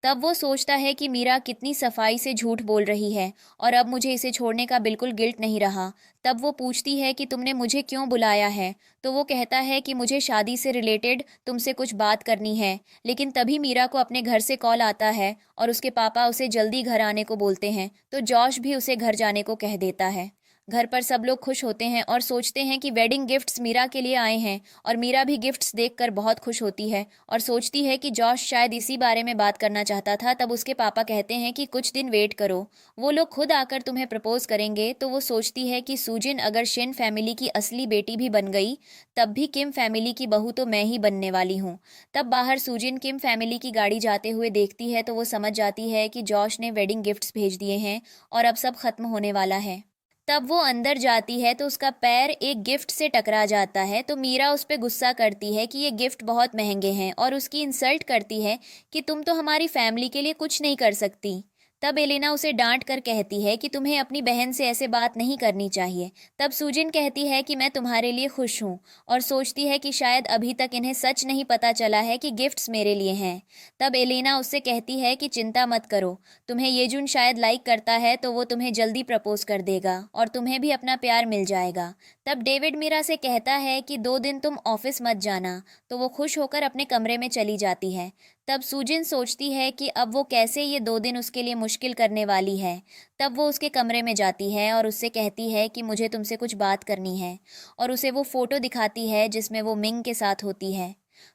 तब वो सोचता है कि मीरा कितनी सफाई से झूठ बोल रही है और अब मुझे इसे छोड़ने का बिल्कुल गिल्ट नहीं रहा। तब वो पूछती है कि तुमने मुझे क्यों बुलाया है। तो वो कहता है कि मुझे शादी से रिलेटेड तुमसे कुछ बात करनी है। लेकिन तभी मीरा को अपने घर से कॉल आता है और उसके पापा उसे जल्दी घर आने को बोलते हैं। तो जॉश भी उसे घर जाने को कह देता है। घर पर सब लोग खुश होते हैं और सोचते हैं कि वेडिंग गिफ्ट्स मीरा के लिए आए हैं और मीरा भी गिफ्ट्स देखकर बहुत खुश होती है और सोचती है कि जॉश शायद इसी बारे में बात करना चाहता था। तब उसके पापा कहते हैं कि कुछ दिन वेट करो, वो लोग खुद आकर तुम्हें प्रपोज करेंगे। तो वो सोचती है कि सूजिन अगर शिन फैमिली की असली बेटी भी बन गई तब भी किम फैमिली की बहू तो मैं ही बनने वाली हूँ। तब बाहर सूजिन किम फैमिली की गाड़ी जाते हुए देखती है तो वो समझ जाती है कि जॉश ने वेडिंग गिफ्ट्स भेज दिए हैं और अब सब खत्म होने वाला है। तब वो अंदर जाती है तो उसका पैर एक गिफ्ट से टकरा जाता है। तो मीरा उस पर गुस्सा करती है कि ये गिफ्ट बहुत महंगे हैं और उसकी इंसल्ट करती है कि तुम तो हमारी फैमिली के लिए कुछ नहीं कर सकती। तब एलेना उसे डांट कर कहती है कि तुम्हें अपनी बहन से ऐसे बात नहीं करनी चाहिए। तब सूजिन कहती है कि मैं तुम्हारे लिए खुश हूँ और सोचती है कि शायद अभी तक इन्हें सच नहीं पता चला है कि गिफ्ट्स मेरे लिए हैं। तब एलेना उससे कहती है कि चिंता मत करो, तुम्हें येजुन शायद लाइक करता है तो वो तुम्हें जल्दी प्रपोज कर देगा और तुम्हें भी अपना प्यार मिल जाएगा। तब डेविड मीरा से कहता है कि 2 दिन तुम ऑफिस मत जाना। तो वो खुश होकर अपने कमरे में चली जाती है। तब सूजिन सोचती है कि अब वो कैसे ये 2 दिन उसके लिए मुश्किल करने वाली है। तब वो उसके कमरे में जाती है और उससे कहती है कि मुझे तुमसे कुछ बात करनी है और उसे वो फ़ोटो दिखाती है जिसमें वो मिंग के साथ होती है।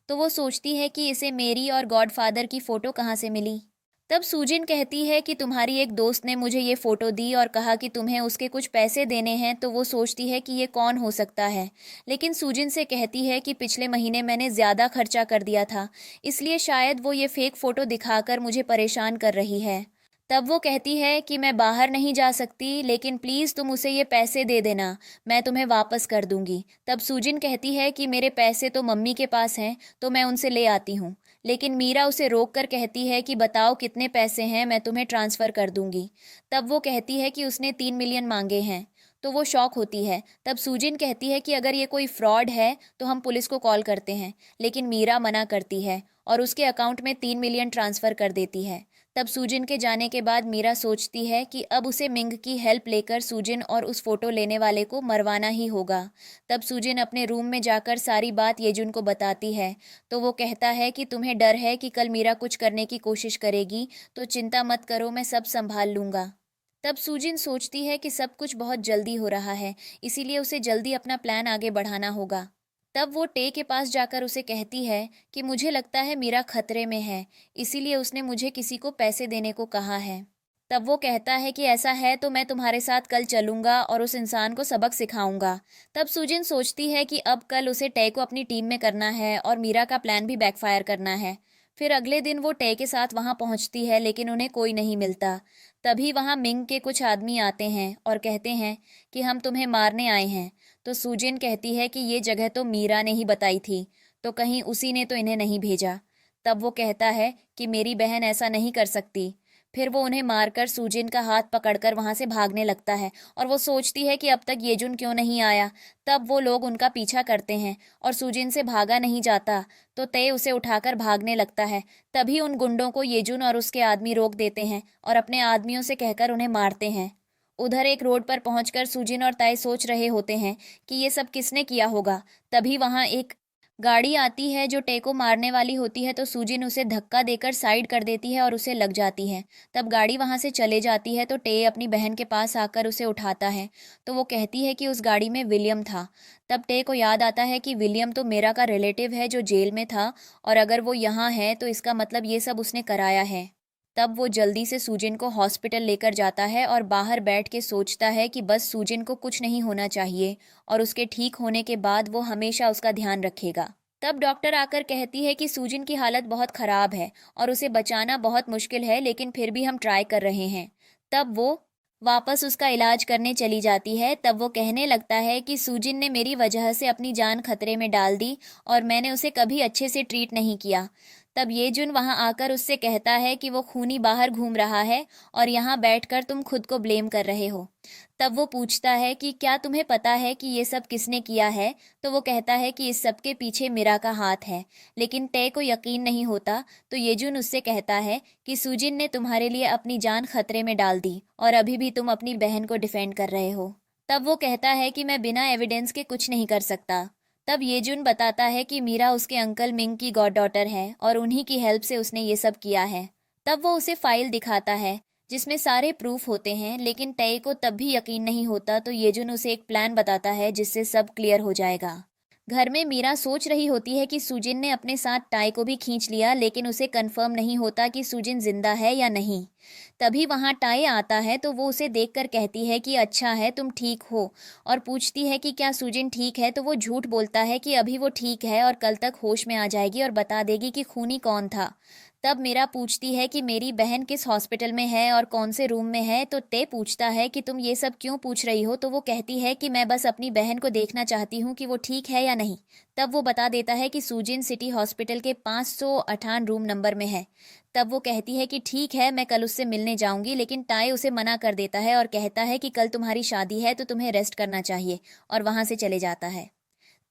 तो वो सोचती है कि इसे मेरी और गॉडफादर की फ़ोटो कहाँ से मिली। तब सूजिन कहती है कि तुम्हारी एक दोस्त ने मुझे ये फ़ोटो दी और कहा कि तुम्हें उसके कुछ पैसे देने हैं। तो वो सोचती है कि ये कौन हो सकता है, लेकिन सूजिन से कहती है कि पिछले महीने मैंने ज़्यादा खर्चा कर दिया था, इसलिए शायद वो ये फेक फ़ोटो दिखाकर मुझे परेशान कर रही है। तब वो कहती है कि मैं बाहर नहीं जा सकती, लेकिन प्लीज़ तुम उसे ये पैसे दे देना, मैं तुम्हें वापस कर दूंगी। तब सूजिन कहती है कि मेरे पैसे तो मम्मी के पास हैं, तो मैं उनसे ले आती हूँ। लेकिन मीरा उसे रोक कर कहती है कि बताओ कितने पैसे हैं, मैं तुम्हें ट्रांसफ़र कर दूंगी। तब वो कहती है कि उसने 3 मिलियन मांगे हैं। तो वो शॉक होती है। तब सूजिन कहती है कि अगर ये कोई फ्रॉड है तो हम पुलिस को कॉल करते हैं, लेकिन मीरा मना करती है और उसके अकाउंट में 3 मिलियन ट्रांसफ़र कर देती है। तब सूजिन के जाने के बाद मीरा सोचती है कि अब उसे मिंग की हेल्प लेकर सूजिन और उस फोटो लेने वाले को मरवाना ही होगा। तब सूजिन अपने रूम में जाकर सारी बात येजुन को बताती है। तो वो कहता है कि तुम्हें डर है कि कल मीरा कुछ करने की कोशिश करेगी, तो चिंता मत करो, मैं सब संभाल लूँगा। तब सूजिन सोचती है कि सब कुछ बहुत जल्दी हो रहा है, इसीलिए उसे जल्दी अपना प्लान आगे बढ़ाना होगा। तब वो टे के पास जाकर उसे कहती है कि मुझे लगता है मीरा खतरे में है, इसीलिए उसने मुझे किसी को पैसे देने को कहा है। तब वो कहता है कि ऐसा है तो मैं तुम्हारे साथ कल चलूंगा और उस इंसान को सबक सिखाऊंगा। तब सूजिन सोचती है कि अब कल उसे टे को अपनी टीम में करना है और मीरा का प्लान भी बैकफायर करना है। फिर अगले दिन वो टे के साथ वहां पहुंचती है, लेकिन उन्हें कोई नहीं मिलता। तभी वहां मिंग के कुछ आदमी आते हैं और कहते हैं कि हम तुम्हें मारने आए हैं। तो सूजिन कहती है कि ये जगह तो मीरा ने ही बताई थी, तो कहीं उसी ने तो इन्हें नहीं भेजा। तब वो कहता है कि मेरी बहन ऐसा नहीं कर सकती। फिर वो उन्हें मारकर सूजिन का हाथ पकड़कर वहां से भागने लगता है और वो सोचती है कि अब तक येजुन क्यों नहीं आया। तब वो लोग उनका पीछा करते हैं और सूजिन से भागा नहीं जाता, तो तय उसे उठाकर भागने लगता है। तभी उन गुंडों को येजुन और उसके आदमी रोक देते हैं और अपने आदमियों से कहकर उन्हें मारते हैं। उधर एक रोड पर पहुंचकर सूजिन और ताई सोच रहे होते हैं कि ये सब किसने किया होगा। तभी वहां एक गाड़ी आती है जो टे को मारने वाली होती है तो सूजिन उसे धक्का देकर साइड कर देती है और उसे लग जाती है। तब गाड़ी वहां से चले जाती है तो टे अपनी बहन के पास आकर उसे उठाता है तो वो कहती है कि उस गाड़ी में विलियम था। तब टे को याद आता है कि विलियम तो मेरा का रिलेटिव है जो जेल में था, और अगर वो यहाँ है तो इसका मतलब ये सब उसने कराया है। तब वो जल्दी से सूजिन को हॉस्पिटल लेकर जाता है और बाहर बैठ के सोचता है कि बस सूजिन को कुछ नहीं होना चाहिए और उसके ठीक होने के बाद वो हमेशा उसका ध्यान रखेगा। तब डॉक्टर आकर कहती है कि सूजिन की हालत बहुत ख़राब है और उसे बचाना बहुत मुश्किल है, लेकिन फिर भी हम ट्राई कर रहे हैं। तब वो वापस उसका इलाज करने चली जाती है। तब वो कहने लगता है कि सूजिन ने मेरी वजह से अपनी जान खतरे में डाल दी और मैंने उसे कभी अच्छे से ट्रीट नहीं किया। तब येजुन वहां आकर उससे कहता है कि वो खूनी बाहर घूम रहा है और यहाँ बैठकर तुम खुद को ब्लेम कर रहे हो। तब वो पूछता है कि क्या तुम्हें पता है कि ये सब किसने किया है, तो वो कहता है कि इस सब के पीछे मीरा का हाथ है। लेकिन टे को यकीन नहीं होता तो येजुन उससे कहता है कि सूजिन ने तुम्हारे लिए अपनी जान खतरे में डाल दी और अभी भी तुम अपनी बहन को डिफेंड कर रहे हो। तब वो कहता है कि मैं बिना एविडेंस के कुछ नहीं कर सकता। तब येजुन बताता है कि मीरा उसके अंकल मिंग की गॉड डॉटर है और उन्हीं की हेल्प से उसने ये सब किया है। तब वो उसे फाइल दिखाता है जिसमें सारे प्रूफ होते हैं, लेकिन टे को तब भी यकीन नहीं होता तो येजुन उसे एक प्लान बताता है जिससे सब क्लियर हो जाएगा। घर में मीरा सोच रही होती है कि सूजिन ने अपने साथ टाई को भी खींच लिया, लेकिन उसे कंफर्म नहीं होता कि सूजिन जिंदा है या नहीं। तभी वहां टाई आता है तो वो उसे देखकर कहती है कि अच्छा है तुम ठीक हो, और पूछती है कि क्या सूजिन ठीक है, तो वो झूठ बोलता है कि अभी वो ठीक है और कल तक होश में आ जाएगी और बता देगी कि खूनी कौन था। तब मीरा पूछती है कि मेरी बहन किस हॉस्पिटल में है और कौन से रूम में है, तो टे पूछता है कि तुम ये सब क्यों पूछ रही हो, तो वो कहती है कि मैं बस अपनी बहन को देखना चाहती हूँ कि वो ठीक है या नहीं। तब वो बता देता है कि सूजिन सिटी हॉस्पिटल के 558 रूम नंबर में है। तब वो कहती है कि ठीक है मैं कल उससे मिलने जाऊंगी, लेकिन टाई उसे मना कर देता है और कहता है कि कल तुम्हारी शादी है तो तुम्हें रेस्ट करना चाहिए, और वहां से चले जाता है।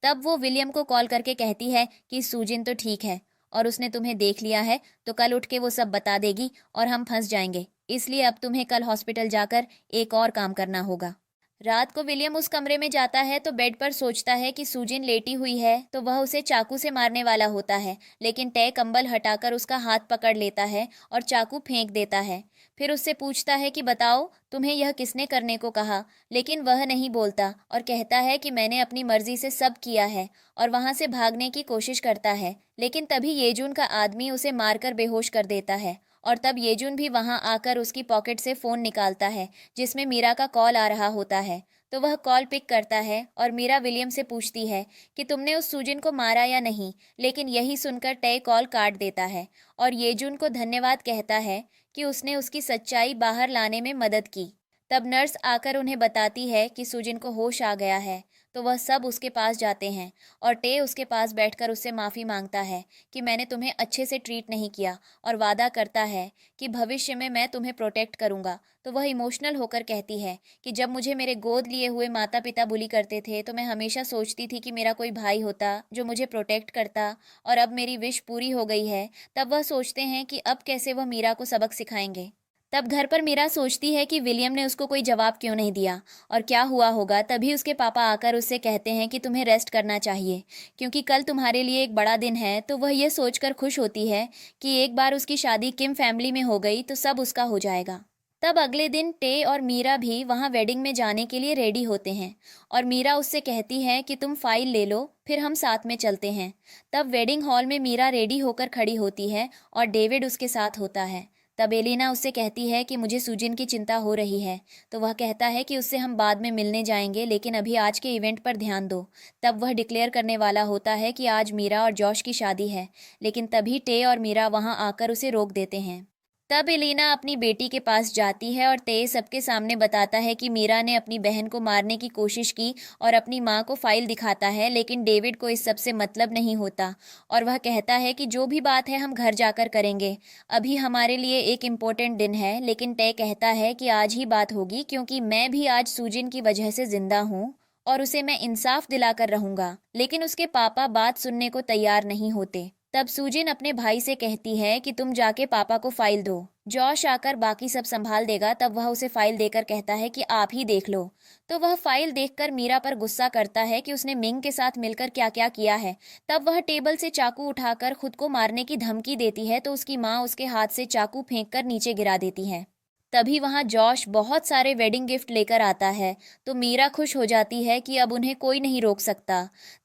तब वो विलियम को कॉल करके कहती है कि सूजिन तो ठीक है और उसने तुम्हें देख लिया है, तो कल उठ के वो सब बता देगी और हम फंस जाएंगे, इसलिए अब तुम्हें कल हॉस्पिटल जाकर एक और काम करना होगा। रात को विलियम उस कमरे में जाता है तो बेड पर सोचता है कि सूजिन लेटी हुई है तो वह उसे चाकू से मारने वाला होता है, लेकिन टे कंबल हटाकर उसका हाथ पकड़ लेता है और चाकू फेंक देता है। फिर उससे पूछता है कि बताओ तुम्हें यह किसने करने को कहा, लेकिन वह नहीं बोलता और कहता है कि मैंने अपनी मर्जी से सब किया है, और वहां से भागने की कोशिश करता है। लेकिन तभी येजुन का आदमी उसे मारकर बेहोश कर देता है, और तब येजुन भी वहां आकर उसकी पॉकेट से फोन निकालता है जिसमें मीरा का कॉल आ रहा होता है। तो वह कॉल पिक करता है और मीरा विलियम से पूछती है कि तुमने उस सूजिन को मारा या नहीं, लेकिन यही सुनकर टे कॉल काट देता है और येजुन को धन्यवाद कहता है कि उसने उसकी सच्चाई बाहर लाने में मदद की। तब नर्स आकर उन्हें बताती है कि सूजिन को होश आ गया है, तो वह सब उसके पास जाते हैं और टे उसके पास बैठकर उससे माफ़ी मांगता है कि मैंने तुम्हें अच्छे से ट्रीट नहीं किया, और वादा करता है कि भविष्य में मैं तुम्हें प्रोटेक्ट करूंगा। तो वह इमोशनल होकर कहती है कि जब मुझे मेरे गोद लिए हुए माता पिता बुली करते थे तो मैं हमेशा सोचती थी कि मेरा कोई भाई होता जो मुझे प्रोटेक्ट करता, और अब मेरी विश पूरी हो गई है। तब वह सोचते हैं कि अब कैसे वह मीरा को सबक सिखाएंगे। तब घर पर मीरा सोचती है कि विलियम ने उसको कोई जवाब क्यों नहीं दिया और क्या हुआ होगा। तभी उसके पापा आकर उससे कहते हैं कि तुम्हें रेस्ट करना चाहिए क्योंकि कल तुम्हारे लिए एक बड़ा दिन है। तो वह ये सोचकर खुश होती है कि एक बार उसकी शादी किम फैमिली में हो गई तो सब उसका हो जाएगा। तब अगले दिन टे और मीरा भी वहाँ वेडिंग में जाने के लिए रेडी होते हैं और मीरा उससे कहती है कि तुम फाइल ले लो फिर हम साथ में चलते हैं। तब वेडिंग हॉल में मीरा रेडी होकर खड़ी होती है और डेविड उसके साथ होता है। तब एलिना उससे कहती है कि मुझे सूजिन की चिंता हो रही है, तो वह कहता है कि उससे हम बाद में मिलने जाएंगे, लेकिन अभी आज के इवेंट पर ध्यान दो। तब वह डिक्लेयर करने वाला होता है कि आज मीरा और जॉश की शादी है, लेकिन तभी टे और मीरा वहां आकर उसे रोक देते हैं। तब एलिना अपनी बेटी के पास जाती है और टे सबके सामने बताता है कि मीरा ने अपनी बहन को मारने की कोशिश की और अपनी माँ को फाइल दिखाता है, लेकिन डेविड को इस सब से मतलब नहीं होता और वह कहता है कि जो भी बात है हम घर जाकर करेंगे, अभी हमारे लिए एक इम्पोर्टेंट दिन है। लेकिन टे कहता है कि आज ही बात होगी क्योंकि मैं भी आज सूजिन की वजह से जिंदा हूँ और उसे मैं इंसाफ दिलाकर रहूंगा। लेकिन उसके पापा बात सुनने को तैयार नहीं होते तब सूजिन अपने भाई से कहती है कि तुम जाके पापा को फाइल दो, जॉश आकर बाकी सब संभाल देगा। तब वह उसे फाइल देकर कहता है कि आप ही देख लो। तो वह फाइल देखकर मीरा पर गुस्सा करता है कि उसने मिंग के साथ मिलकर क्या क्या किया है। तब वह टेबल से चाकू उठाकर खुद को मारने की धमकी देती है, तो उसकी माँ उसके हाथ से चाकू फेंककर नीचे गिरा देती है। तभी वहां जॉश बहुत सारे वेडिंग गिफ्ट लेकर आता है, तो मीरा खुश हो जाती है कि अब उन्हें कोई नहीं रोक सकता।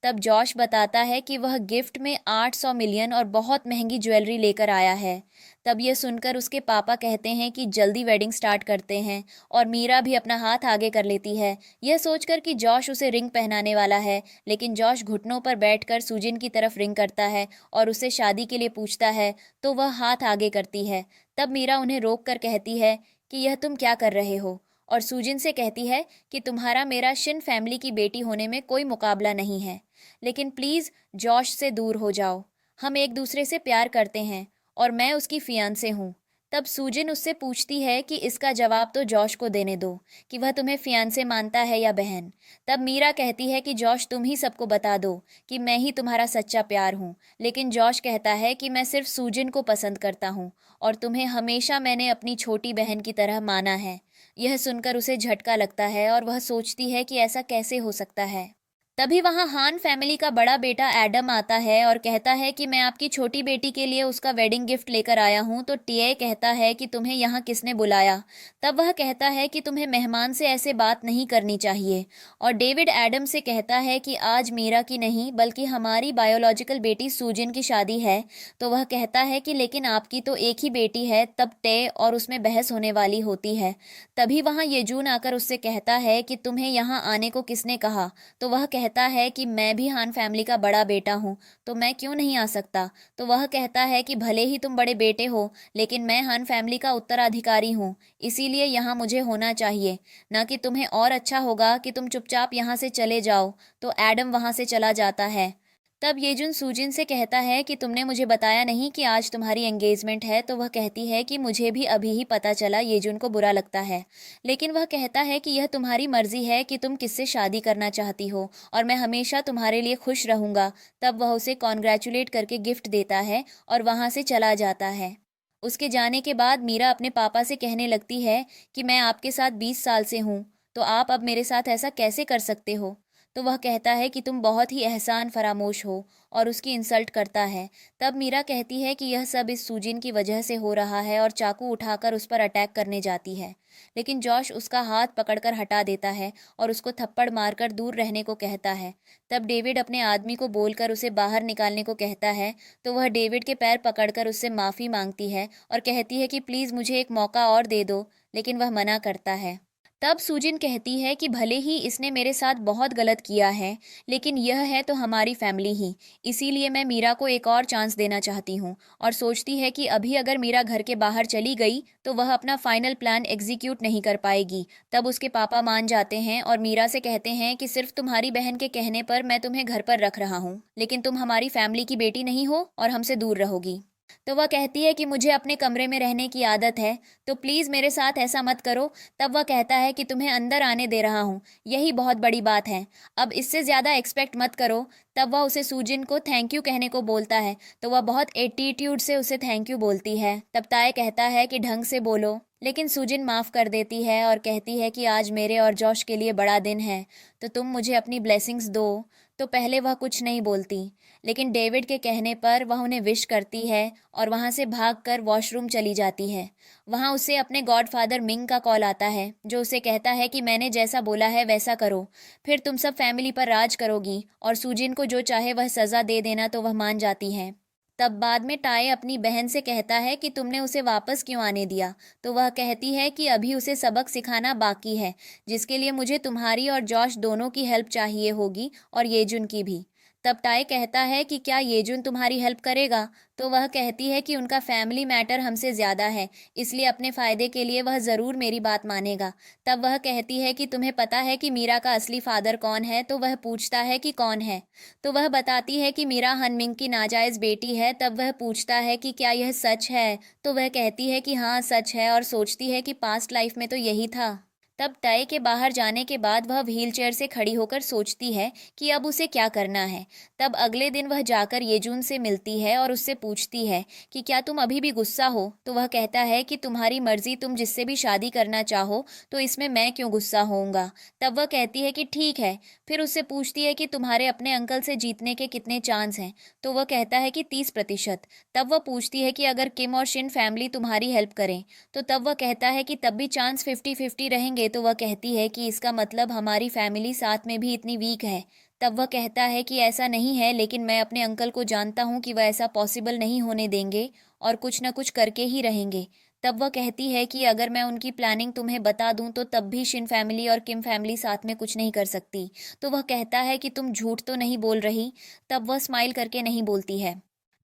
तब जॉश बताता है कि वह गिफ्ट में 800 मिलियन और बहुत महंगी ज्वेलरी लेकर आया है। तब यह सुनकर उसके पापा कहते हैं कि जल्दी वेडिंग स्टार्ट करते हैं, और मीरा भी अपना हाथ आगे कर लेती है, यह सोचकर कि जॉश उसे रिंग पहनाने वाला है। लेकिन जॉश घुटनों पर बैठकर सूजिन की तरफ रिंग करता है और उससे शादी के लिए पूछता है, तो वह हाथ आगे करती है। तब मीरा उन्हें रोक कर कहती है कि यह तुम क्या कर रहे हो, और सूजिन से कहती है कि तुम्हारा मेरा शिन फैमिली की बेटी होने में कोई मुकाबला नहीं है, लेकिन प्लीज़ जॉश से दूर हो जाओ। हम एक दूसरे से प्यार करते हैं और मैं उसकी फियांसे हूँ। तब सूजिन उससे पूछती है कि इसका जवाब तो जॉश को देने दो कि वह तुम्हें फियांसे मानता है या बहन। तब मीरा कहती है कि जॉश तुम ही सबको बता दो कि मैं ही तुम्हारा सच्चा प्यार हूँ। लेकिन जॉश कहता है कि मैं सिर्फ सूजिन को पसंद करता हूँ और तुम्हें हमेशा मैंने अपनी छोटी बहन की तरह माना है। यह सुनकर उसे झटका लगता है और वह सोचती है कि ऐसा कैसे हो सकता है। तभी वहां हान फैमिली का बड़ा बेटा एडम आता है और कहता है कि मैं आपकी छोटी बेटी के लिए उसका वेडिंग गिफ्ट लेकर आया हूं। तो टीए कहता है कि तुम्हें यहाँ किसने बुलाया। तब वह कहता है कि तुम्हें मेहमान से ऐसे बात नहीं करनी चाहिए, और डेविड एडम से कहता है कि आज मीरा की नहीं बल्कि हमारी बायोलॉजिकल बेटी सूजिन की शादी है। तो वह कहता है कि लेकिन आपकी तो एक ही बेटी है। तब टे और उसमें बहस होने वाली होती है। तभी वहां येजून आकर उससे कहता है कि तुम्हें यहाँ आने को किसने कहा। तो वह कहता है कि मैं भी हान फैमिली का बड़ा बेटा हूँ, तो मैं क्यों नहीं आ सकता। तो वह कहता है कि भले ही तुम बड़े बेटे हो, लेकिन मैं हान फैमिली का उत्तराधिकारी हूँ, इसीलिए यहाँ मुझे होना चाहिए, ना कि तुम्हें और अच्छा होगा कि तुम चुपचाप यहाँ से चले जाओ। तो एडम वहाँ से चला जाता है। तब येजुन सूजिन से कहता है कि तुमने मुझे बताया नहीं कि आज तुम्हारी एंगेजमेंट है। तो वह कहती है कि मुझे भी अभी ही पता चला। येजुन को बुरा लगता है, लेकिन वह कहता है कि यह तुम्हारी मर्जी है कि तुम किससे शादी करना चाहती हो, और मैं हमेशा तुम्हारे लिए खुश रहूंगा। तब वह उसे कॉन्ग्रेचुलेट करके गिफ्ट देता है और वहां से चला जाता है। उसके जाने के बाद मीरा अपने पापा से कहने लगती है कि मैं आपके साथ 20 साल से हूँ, तो आप अब मेरे साथ ऐसा कैसे कर सकते हो। तो वह कहता है कि तुम बहुत ही एहसान फरामोश हो, और उसकी इंसल्ट करता है। तब मीरा कहती है कि यह सब इस सूजिन की वजह से हो रहा है, और चाकू उठाकर उस पर अटैक करने जाती है। लेकिन जॉश उसका हाथ पकड़कर हटा देता है और उसको थप्पड़ मारकर दूर रहने को कहता है। तब डेविड अपने आदमी को बोलकर उसे बाहर निकालने को कहता है। तो वह डेविड के पैर पकड़कर उससे माफ़ी मांगती है और कहती है कि प्लीज़ मुझे एक मौका और दे दो, लेकिन वह मना करता है। तब सूजिन कहती है कि भले ही इसने मेरे साथ बहुत गलत किया है, लेकिन यह है तो हमारी फैमिली ही, इसीलिए मैं मीरा को एक और चांस देना चाहती हूँ। और सोचती है कि अभी अगर मीरा घर के बाहर चली गई तो वह अपना फाइनल प्लान एग्जीक्यूट नहीं कर पाएगी। तब उसके पापा मान जाते हैं और मीरा से कहते हैं कि सिर्फ तुम्हारी बहन के कहने पर मैं तुम्हें घर पर रख रहा हूँ, लेकिन तुम हमारी फैमिली की बेटी नहीं हो और हमसे दूर रहोगी। तो वह कहती है कि मुझे अपने कमरे में रहने की आदत है, तो प्लीज़ मेरे साथ ऐसा मत करो। तब वह कहता है कि तुम्हें अंदर आने दे रहा हूँ, यही बहुत बड़ी बात है, अब इससे ज़्यादा एक्सपेक्ट मत करो। तब वह उसे सूजिन को थैंक यू कहने को बोलता है, तो वह बहुत एटीट्यूड से उसे थैंक यू बोलती है। तब ताए कहता है कि ढंग से बोलो, लेकिन सूजिन माफ़ कर देती है और कहती है कि आज मेरे और जॉश के लिए बड़ा दिन है, तो तुम मुझे अपनी ब्लेसिंग्स दो। तो पहले वह कुछ नहीं बोलती, लेकिन डेविड के कहने पर वह उन्हें विश करती है और वहां से भागकर वॉशरूम चली जाती है। वहां उसे अपने गॉडफादर मिंग का कॉल आता है, जो उसे कहता है कि मैंने जैसा बोला है वैसा करो, फिर तुम सब फैमिली पर राज करोगी, और सूजिन को जो चाहे वह सज़ा दे देना। तो वह मान जाती है। तब बाद में टाई अपनी बहन से कहता है कि तुमने उसे वापस क्यों आने दिया। तो वह कहती है कि अभी उसे सबक सिखाना बाकी है, जिसके लिए मुझे तुम्हारी और जॉश दोनों की हेल्प चाहिए होगी, और येजुन की भी। तब टाई कहता है कि क्या येजुन तुम्हारी हेल्प करेगा। तो वह कहती है कि उनका फैमिली मैटर हमसे ज़्यादा है, इसलिए अपने फ़ायदे के लिए वह ज़रूर मेरी बात मानेगा। तब वह कहती है कि तुम्हें पता है कि मीरा का असली फादर कौन है। तो वह पूछता है कि कौन है। तो वह बताती है कि मीरा हनमिंग की नाजायज़ बेटी है। तब वह पूछता है कि क्या यह सच है। तो वह कहती है कि हाँ सच है, और सोचती है कि पास्ट लाइफ में तो यही था। तब तय के बाहर जाने के बाद वह व्हीलचेयर से खड़ी होकर सोचती है कि अब उसे क्या करना है। तब अगले दिन वह जाकर येजून से मिलती है और उससे पूछती है कि क्या तुम अभी भी गुस्सा हो। तो वह कहता है कि तुम्हारी मर्जी, तुम जिससे भी शादी करना चाहो, तो इसमें मैं क्यों गुस्सा होऊंगा। तब वह कहती है कि ठीक है। फिर उससे पूछती है कि तुम्हारे अपने अंकल से जीतने के कितने चांस हैं। तो वह कहता है कि 30%। तब वह पूछती है कि अगर किम और शिन फैमिली तुम्हारी हेल्प करें, तो तब वह कहता है कि तब भी चांस 50-50 रहेंगे। तो वह कहती है कि इसका मतलब हमारी फैमिली साथ में भी इतनी वीक है। तब वह कहता है कि ऐसा नहीं है, लेकिन मैं अपने अंकल को जानता हूँ कि वह ऐसा पॉसिबल नहीं होने देंगे और कुछ न कुछ करके ही रहेंगे। तब वह कहती है कि अगर मैं उनकी प्लानिंग तुम्हें बता दूं तो तब भी शिन फैमिली और किम फैमिली साथ में कुछ नहीं कर सकती। तो वह कहता है कि तुम झूठ तो नहीं बोल रही। तब वह स्माइल करके नहीं बोलती है।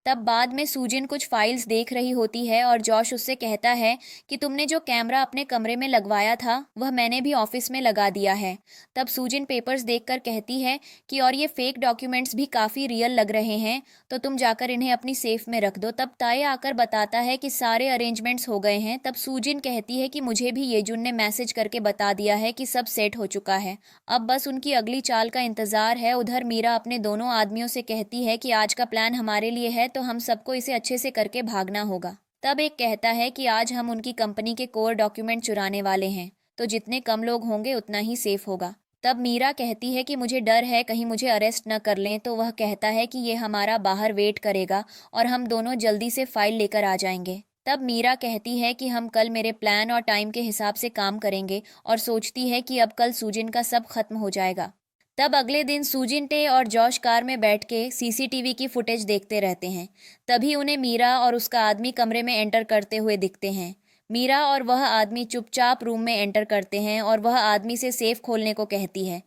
तब बाद में सूजिन कुछ फाइल्स देख रही होती है और जॉश उससे कहता है कि तुमने जो कैमरा अपने कमरे में लगवाया था वह मैंने भी ऑफिस में लगा दिया है। तब सूजिन पेपर्स देखकर कहती है कि और ये फेक डॉक्यूमेंट्स भी काफ़ी रियल लग रहे हैं, तो तुम जाकर इन्हें अपनी सेफ में रख दो। तब ताए आकर बताता है कि सारे अरेंजमेंट्स हो गए हैं। तब सूजिन कहती है कि मुझे भी येजुन ने मैसेज करके बता दिया है कि सब सेट हो चुका है, अब बस उनकी अगली चाल का इंतज़ार है। उधर मीरा अपने दोनों आदमियों से कहती है कि आज का प्लान हमारे लिए है, तो हम सबको इसे अच्छे से करके भागना होगा। तब एक कहता है कि आज हम उनकी कंपनी के कोर डॉक्यूमेंट चुराने वाले हैं, तो जितने कम लोग होंगे उतना ही सेफ होगा। तब मीरा कहती है कि मुझे डर है कहीं मुझे अरेस्ट न कर लें। तो वह कहता है कि ये हमारा बाहर वेट करेगा और हम दोनों जल्दी से फाइल लेकर आ जाएंगे। तब मीरा कहती है कि हम कल मेरे प्लान और टाइम के हिसाब से काम करेंगे और सोचती है कि अब कल सूजिन का सब खत्म हो जाएगा। तब अगले दिन सूजिन टे और जॉश कार में बैठ के सीसीटीवी की फुटेज देखते रहते हैं। तभी उन्हें मीरा और उसका आदमी कमरे में एंटर करते हुए दिखते हैं। मीरा और वह आदमी चुपचाप रूम में एंटर करते हैं और वह आदमी से सेफ खोलने को कहती है।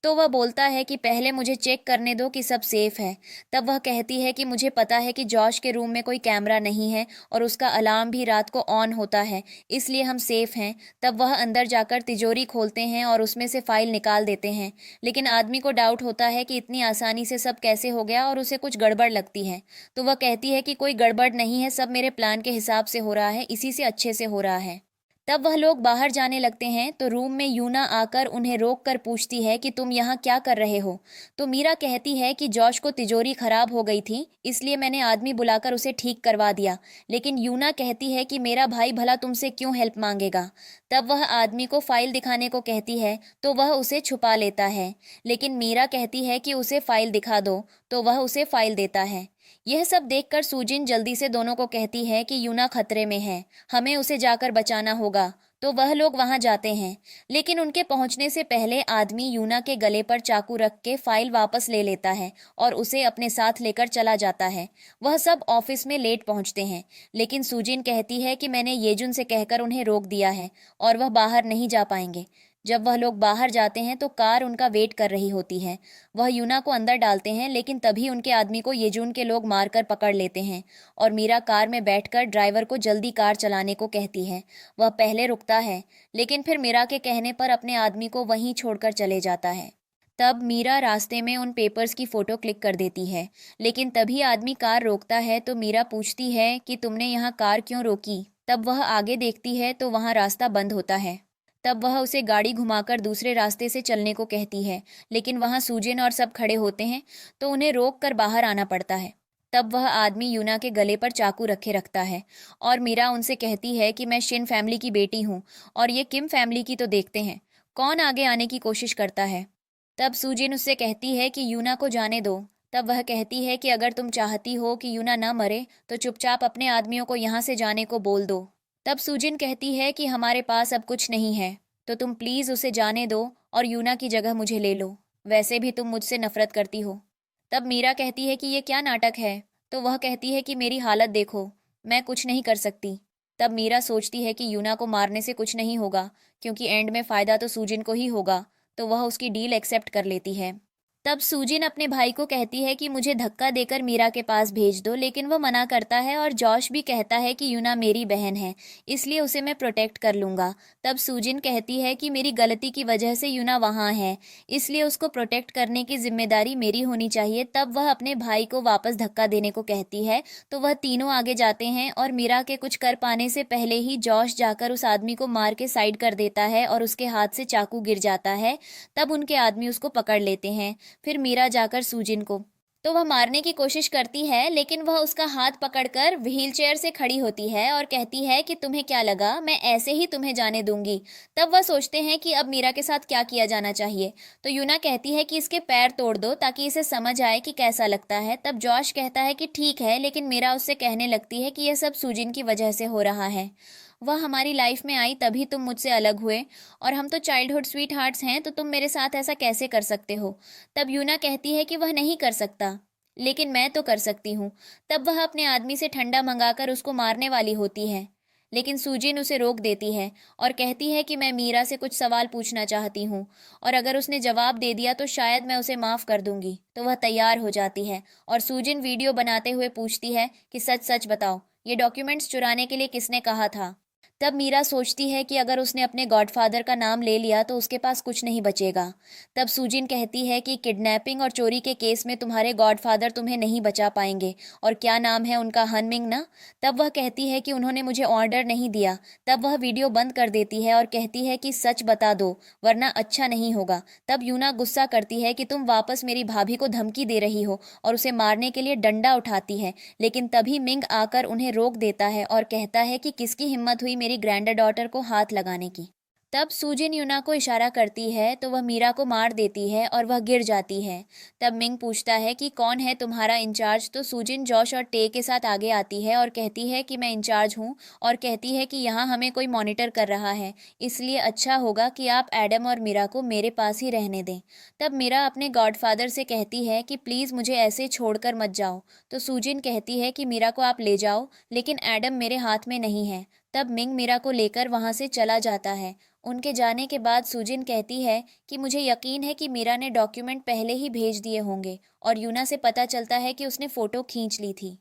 तो वह बोलता है कि पहले मुझे चेक करने दो कि सब सेफ है। तब वह कहती है कि मुझे पता है कि जॉश के रूम में कोई कैमरा नहीं है और उसका अलार्म भी रात को ऑन होता है, इसलिए हम सेफ हैं। तब वह अंदर जाकर तिजोरी खोलते हैं और उसमें से फाइल निकाल देते हैं। लेकिन आदमी को डाउट होता है कि इतनी आसानी से सब कैसे हो गया और उसे कुछ गड़बड़ लगती है। तो वह कहती है कि कोई गड़बड़ नहीं है, सब मेरे प्लान के हिसाब से हो रहा है, इसी से अच्छे से हो रहा है। तब वह लोग बाहर जाने लगते हैं तो रूम में यूना आकर उन्हें रोक कर पूछती है कि तुम यहाँ क्या कर रहे हो। तो मीरा कहती है कि जॉश को तिजोरी खराब हो गई थी, इसलिए मैंने आदमी बुलाकर उसे ठीक करवा दिया। लेकिन यूना कहती है कि मेरा भाई भला तुमसे क्यों हेल्प मांगेगा। तब वह आदमी को फाइल दिखाने को कहती है तो वह उसे छुपा लेता है। लेकिन मीरा कहती है कि उसे फाइल दिखा दो, तो वह उसे फाइल देता है। यह सब देखकर सूजिन जल्दी से दोनों को कहती है कि यूना खतरे में है, हमें उसे जाकर बचाना होगा। तो वह लोग वहां जाते हैं, लेकिन उनके पहुंचने से पहले आदमी यूना के गले पर चाकू रख के फाइल वापस ले लेता है और उसे अपने साथ लेकर चला जाता है। वह सब ऑफिस में लेट पहुंचते हैं, लेकिन सूजिन कहती है कि मैंने येजुन से कहकर उन्हें रोक दिया है और वह बाहर नहीं जा पाएंगे। जब वह लोग बाहर जाते हैं तो कार उनका वेट कर रही होती है। वह यूना को अंदर डालते हैं, लेकिन तभी उनके आदमी को येजून के लोग मारकर पकड़ लेते हैं और मीरा कार में बैठकर ड्राइवर को जल्दी कार चलाने को कहती है। वह पहले रुकता है, लेकिन फिर मीरा के कहने पर अपने आदमी को वहीं छोड़कर चले जाता है। तब मीरा रास्ते में उन पेपर्स की फ़ोटो क्लिक कर देती है, लेकिन तभी आदमी कार रोकता है। तो मीरा पूछती है कि तुमने यहाँ कार क्यों रोकी। तब वह आगे देखती है तो वहाँ रास्ता बंद होता है। तब वह उसे गाड़ी घुमाकर दूसरे रास्ते से चलने को कहती है, लेकिन वहाँ सूजिन और सब खड़े होते हैं, तो उन्हें रोक कर बाहर आना पड़ता है। तब वह आदमी यूना के गले पर चाकू रखे रखता है और मीरा उनसे कहती है कि मैं शिन फैमिली की बेटी हूँ और ये किम फैमिली की, तो देखते हैं कौन आगे आने की कोशिश करता है। तब सूजिन उससे कहती है कि यूना को जाने दो। तब वह कहती है कि अगर तुम चाहती हो कि यूना न मरे तो चुपचाप अपने आदमियों को यहाँ से जाने को बोल दो। तब सूजिन कहती है कि हमारे पास अब कुछ नहीं है, तो तुम प्लीज़ उसे जाने दो और यूना की जगह मुझे ले लो, वैसे भी तुम मुझसे नफरत करती हो। तब मीरा कहती है कि ये क्या नाटक है। तो वह कहती है कि मेरी हालत देखो, मैं कुछ नहीं कर सकती। तब मीरा सोचती है कि यूना को मारने से कुछ नहीं होगा, क्योंकि एंड में फ़ायदा तो सूजिन को ही होगा, तो वह उसकी डील एक्सेप्ट कर लेती है। तब सूजिन अपने भाई को कहती है कि मुझे धक्का देकर मीरा के पास भेज दो, लेकिन वो मना करता है और जॉश भी कहता है कि यूना मेरी बहन है, इसलिए उसे मैं प्रोटेक्ट कर लूँगा। तब सूजिन कहती है कि मेरी गलती की वजह से यूना वहाँ है, इसलिए उसको प्रोटेक्ट करने की जिम्मेदारी मेरी होनी चाहिए। तब वह अपने भाई को वापस धक्का देने को कहती है, तो वह तीनों आगे जाते हैं और मीरा के कुछ कर पाने से पहले ही जॉश जाकर उस आदमी को मार के साइड कर देता है और उसके हाथ से चाकू गिर जाता है। तब उनके आदमी उसको पकड़ लेते हैं। फिर मीरा जाकर सूजिन को तो वह मारने की कोशिश करती है, लेकिन वह उसका हाथ पकड़कर व्हीलचेयर से खड़ी होती है और कहती है कि तुम्हें क्या लगा मैं ऐसे ही तुम्हें जाने दूंगी। तब वह सोचते हैं कि अब मीरा के साथ क्या किया जाना चाहिए, तो यूना कहती है कि इसके पैर तोड़ दो ताकि इसे समझ आए कि कैसा लगता है। तब जॉश कहता है कि ठीक है, लेकिन मीरा उससे कहने लगती है कि यह सब सूजिन की वजह से हो रहा है। वह हमारी लाइफ में आई तभी तुम मुझसे अलग हुए, और हम तो चाइल्डहुड स्वीट हार्ट्स हैं, तो तुम मेरे साथ ऐसा कैसे कर सकते हो। तब यूना कहती है कि वह नहीं कर सकता, लेकिन मैं तो कर सकती हूँ। तब वह अपने आदमी से ठंडा मंगाकर उसको मारने वाली होती है, लेकिन सूजिन उसे रोक देती है और कहती है कि मैं मीरा से कुछ सवाल पूछना चाहती हूँ, और अगर उसने जवाब दे दिया तो शायद मैं उसे माफ़ कर दूंगी। तो वह तैयार हो जाती है और सूजिन वीडियो बनाते हुए पूछती है कि सच सच बताओ, ये डॉक्यूमेंट्स चुराने के लिए किसने कहा था। तब मीरा सोचती है कि अगर उसने अपने गॉडफादर का नाम ले लिया तो उसके पास कुछ नहीं बचेगा। तब सूजिन कहती है कि किडनैपिंग और चोरी के केस में तुम्हारे गॉडफादर तुम्हें नहीं बचा पाएंगे, और क्या नाम है उनका, हनमिंग ना। तब वह कहती है कि उन्होंने मुझे ऑर्डर नहीं दिया। तब वह वीडियो बंद कर देती है और कहती है कि सच बता दो वरना अच्छा नहीं होगा। तब यूना गुस्सा करती है कि तुम वापस मेरी भाभी को धमकी दे रही हो, और उसे मारने के लिए डंडा उठाती है, लेकिन तभी मिंग आकर उन्हें रोक देता है और कहता है कि किसकी हिम्मत हुई मेरी ग्रैंडर डॉटर को हाथ लगाने की। तब सूजिन यूना को इशारा करती है तो वह मीरा को मार देती है और वह गिर जाती है। तब मिंग पूछता है कि कौन है तुम्हारा इंचार्ज, तो सूजिन जॉश और टे के साथ आगे आती है और कहती है कि मैं इंचार्ज हूँ, और कहती है कि यहाँ हमें कोई मॉनिटर कर रहा है, इसलिए अच्छा होगा कि आप एडम और मीरा को मेरे पास ही रहने दें। तब मीरा अपने गॉडफादर से कहती है कि प्लीज़ मुझे ऐसे छोड़कर मत जाओ, तो सूजिन कहती है कि मीरा को आप ले जाओ, लेकिन एडम मेरे हाथ में नहीं है। तब मिंग मीरा को लेकर वहाँ से चला जाता है। उनके जाने के बाद सूजिन कहती है कि मुझे यकीन है कि मीरा ने डॉक्यूमेंट पहले ही भेज दिए होंगे, और यूना से पता चलता है कि उसने फ़ोटो खींच ली थी।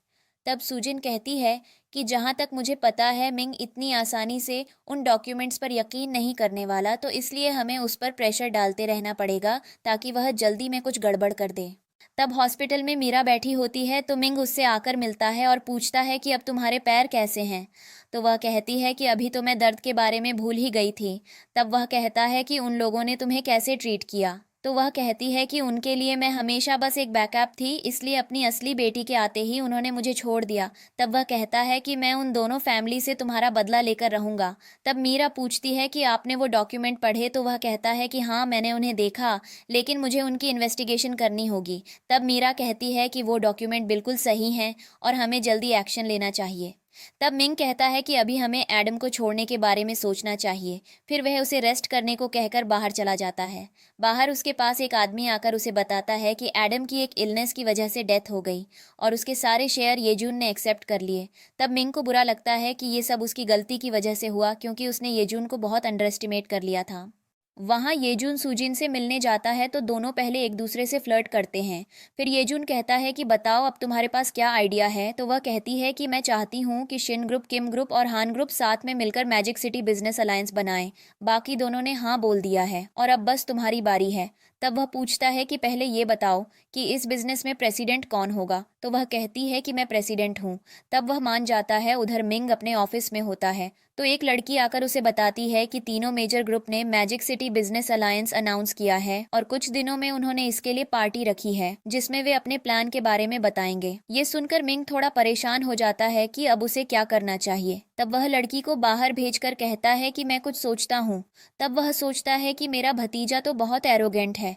तब सूजिन कहती है कि जहाँ तक मुझे पता है मिंग इतनी आसानी से उन डॉक्यूमेंट्स पर यकीन नहीं करने वाला, तो इसलिए हमें उस पर प्रेशर डालते रहना पड़ेगा ताकि वह जल्दी में कुछ गड़बड़ कर दे। तब हॉस्पिटल में मीरा बैठी होती है तो मिंग उससे आकर मिलता है और पूछता है कि अब तुम्हारे पैर कैसे हैं। तो वह कहती है कि अभी तो मैं दर्द के बारे में भूल ही गई थी। तब वह कहता है कि उन लोगों ने तुम्हें कैसे ट्रीट किया। तो वह कहती है कि उनके लिए मैं हमेशा बस एक बैकअप थी, इसलिए अपनी असली बेटी के आते ही उन्होंने मुझे छोड़ दिया। तब वह कहता है कि मैं उन दोनों फैमिली से तुम्हारा बदला लेकर रहूंगा। तब मीरा पूछती है कि आपने वो डॉक्यूमेंट पढ़े, तो वह कहता है कि हाँ मैंने उन्हें देखा, लेकिन मुझे उनकी इन्वेस्टिगेशन करनी होगी। तब मीरा कहती है कि वो डॉक्यूमेंट बिल्कुल सही हैं और हमें जल्दी एक्शन लेना चाहिए। तब मिंग कहता है कि अभी हमें एडम को छोड़ने के बारे में सोचना चाहिए। फिर वह उसे रेस्ट करने को कहकर बाहर चला जाता है। बाहर उसके पास एक आदमी आकर उसे बताता है कि एडम की एक इलनेस की वजह से डेथ हो गई और उसके सारे शेयर येजून ने एक्सेप्ट कर लिए। तब मिंग को बुरा लगता है कि ये सब उसकी गलती की वजह से हुआ, क्योंकि उसने येजून को बहुत अंडर एस्टिमेट कर लिया था। वहाँ येजून सूजिन से मिलने जाता है तो दोनों पहले एक दूसरे से फ्लर्ट करते हैं। फिर येजून कहता है कि बताओ अब तुम्हारे पास क्या आइडिया है। तो वह कहती है कि मैं चाहती हूँ कि शिन ग्रुप, किम ग्रुप और हान ग्रुप साथ में मिलकर मैजिक सिटी बिजनेस अलायंस बनाएं। बाकी दोनों ने हाँ बोल दिया है और अब बस तुम्हारी बारी है। तब वह पूछता है कि पहले ये बताओ कि इस बिजनेस में प्रेसिडेंट कौन होगा। तो वह कहती है कि मैं प्रेसिडेंट हूँ। तब वह मान जाता है। उधर मिंग अपने ऑफिस में होता है तो एक लड़की आकर उसे बताती है कि तीनों मेजर ग्रुप ने magic city business alliance announce किया है और कुछ दिनों में उन्होंने इसके लिए पार्टी रखी है जिसमें वे अपने प्लान के बारे में बताएंगे। ये सुनकर मिंग थोड़ा परेशान हो जाता है कि अब उसे क्या करना चाहिए। तब वह लड़की को बाहर भेजकर कहता है कि मैं कुछ सोचता हूँ। तब वह सोचता है कि मेरा भतीजा तो बहुत एरोगेंट है,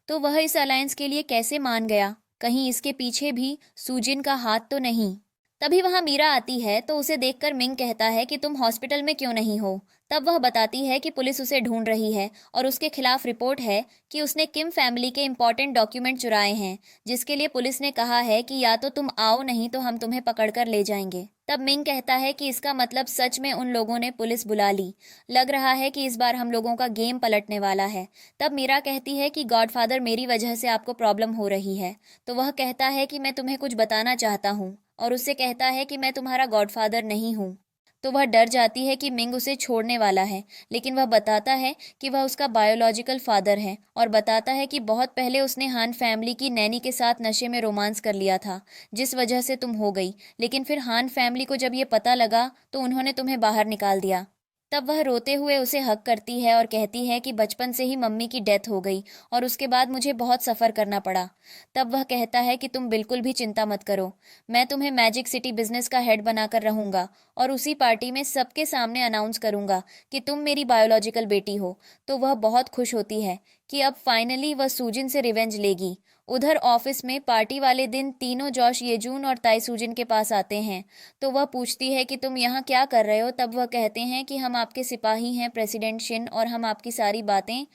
तो वह इस अलायंस के लिए कैसे मान गया, कहीं इसके पीछे भी सूजिन का हाथ तो नहीं। तभी वहां मीरा आती है तो उसे देखकर मिंग कहता है कि तुम हॉस्पिटल में क्यों नहीं हो। तब वह बताती है कि पुलिस उसे ढूंढ रही है और उसके खिलाफ रिपोर्ट है कि उसने किम फैमिली के इंपॉर्टेंट डॉक्यूमेंट चुराए हैं, जिसके लिए पुलिस ने कहा है कि या तो तुम आओ, नहीं तो हम तुम्हें पकड़कर ले जाएंगे। तब तब मिंग कहता है कि इसका मतलब सच में उन लोगों ने पुलिस बुला ली। लग रहा है कि इस बार हम लोगों का गेम पलटने वाला है। तब मीरा कहती है कि गॉडफादर मेरी वजह से आपको प्रॉब्लम हो रही है। तो वह कहता है कि मैं तुम्हें कुछ बताना चाहता हूँ और उससे कहता है कि मैं तुम्हारा गॉडफादर नहीं हूँ। तो वह डर जाती है कि मिंग उसे छोड़ने वाला है, लेकिन वह बताता है कि वह उसका बायोलॉजिकल फादर है और बताता है कि बहुत पहले उसने हान फैमिली की नैनी के साथ नशे में रोमांस कर लिया था, जिस वजह से तुम हो गई। लेकिन फिर हान फैमिली को जब ये पता लगा तो उन्होंने तुम्हें बाहर निकाल दिया। तब वह रोते हुए उसे हक करती है और कहती है कि बचपन से ही मम्मी की डेथ हो गई और उसके बाद मुझे बहुत सफ़र करना पड़ा। तब वह कहता है कि तुम बिल्कुल भी चिंता मत करो, मैं तुम्हें मैजिक सिटी बिजनेस का हेड बनाकर रहूंगा और उसी पार्टी में सबके सामने अनाउंस करूंगा कि तुम मेरी बायोलॉजिकल बेटी हो। तो वह बहुत खुश होती है कि अब फाइनली वह सूजिन से रिवेंज लेगी। उधर ऑफिस में पार्टी वाले दिन तीनों जॉश येजून और ताई सूजिन के पास आते हैं। तो वह पूछती है कि तुम यहाँ क्या कर रहे हो। तब वह कहते हैं कि हम आपके सिपाही हैं प्रेसिडेंट शिन और हम आपकी सारी बातें।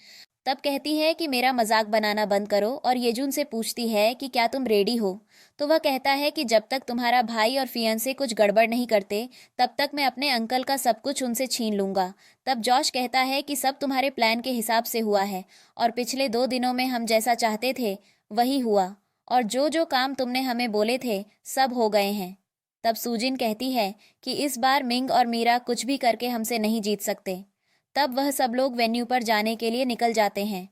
तब कहती है कि मेरा मजाक बनाना बंद करो और येजून से पूछती है कि क्या तुम रेडी हो। तो वह कहता है कि जब तक तुम्हारा भाई और फियांसे कुछ गड़बड़ नहीं करते तब तक मैं अपने अंकल का सब कुछ उनसे छीन लूंगा। तब जॉश कहता है कि सब तुम्हारे प्लान के हिसाब से हुआ है और पिछले 2 दिनों में हम जैसा चाहते थे वही हुआ और जो जो काम तुमने हमें बोले थे सब हो गए हैं। तब सूजिन कहती है कि इस बार मिंग और मीरा कुछ भी करके हमसे नहीं जीत सकते। तब वह सब लोग वेन्यू पर जाने के लिए निकल जाते हैं।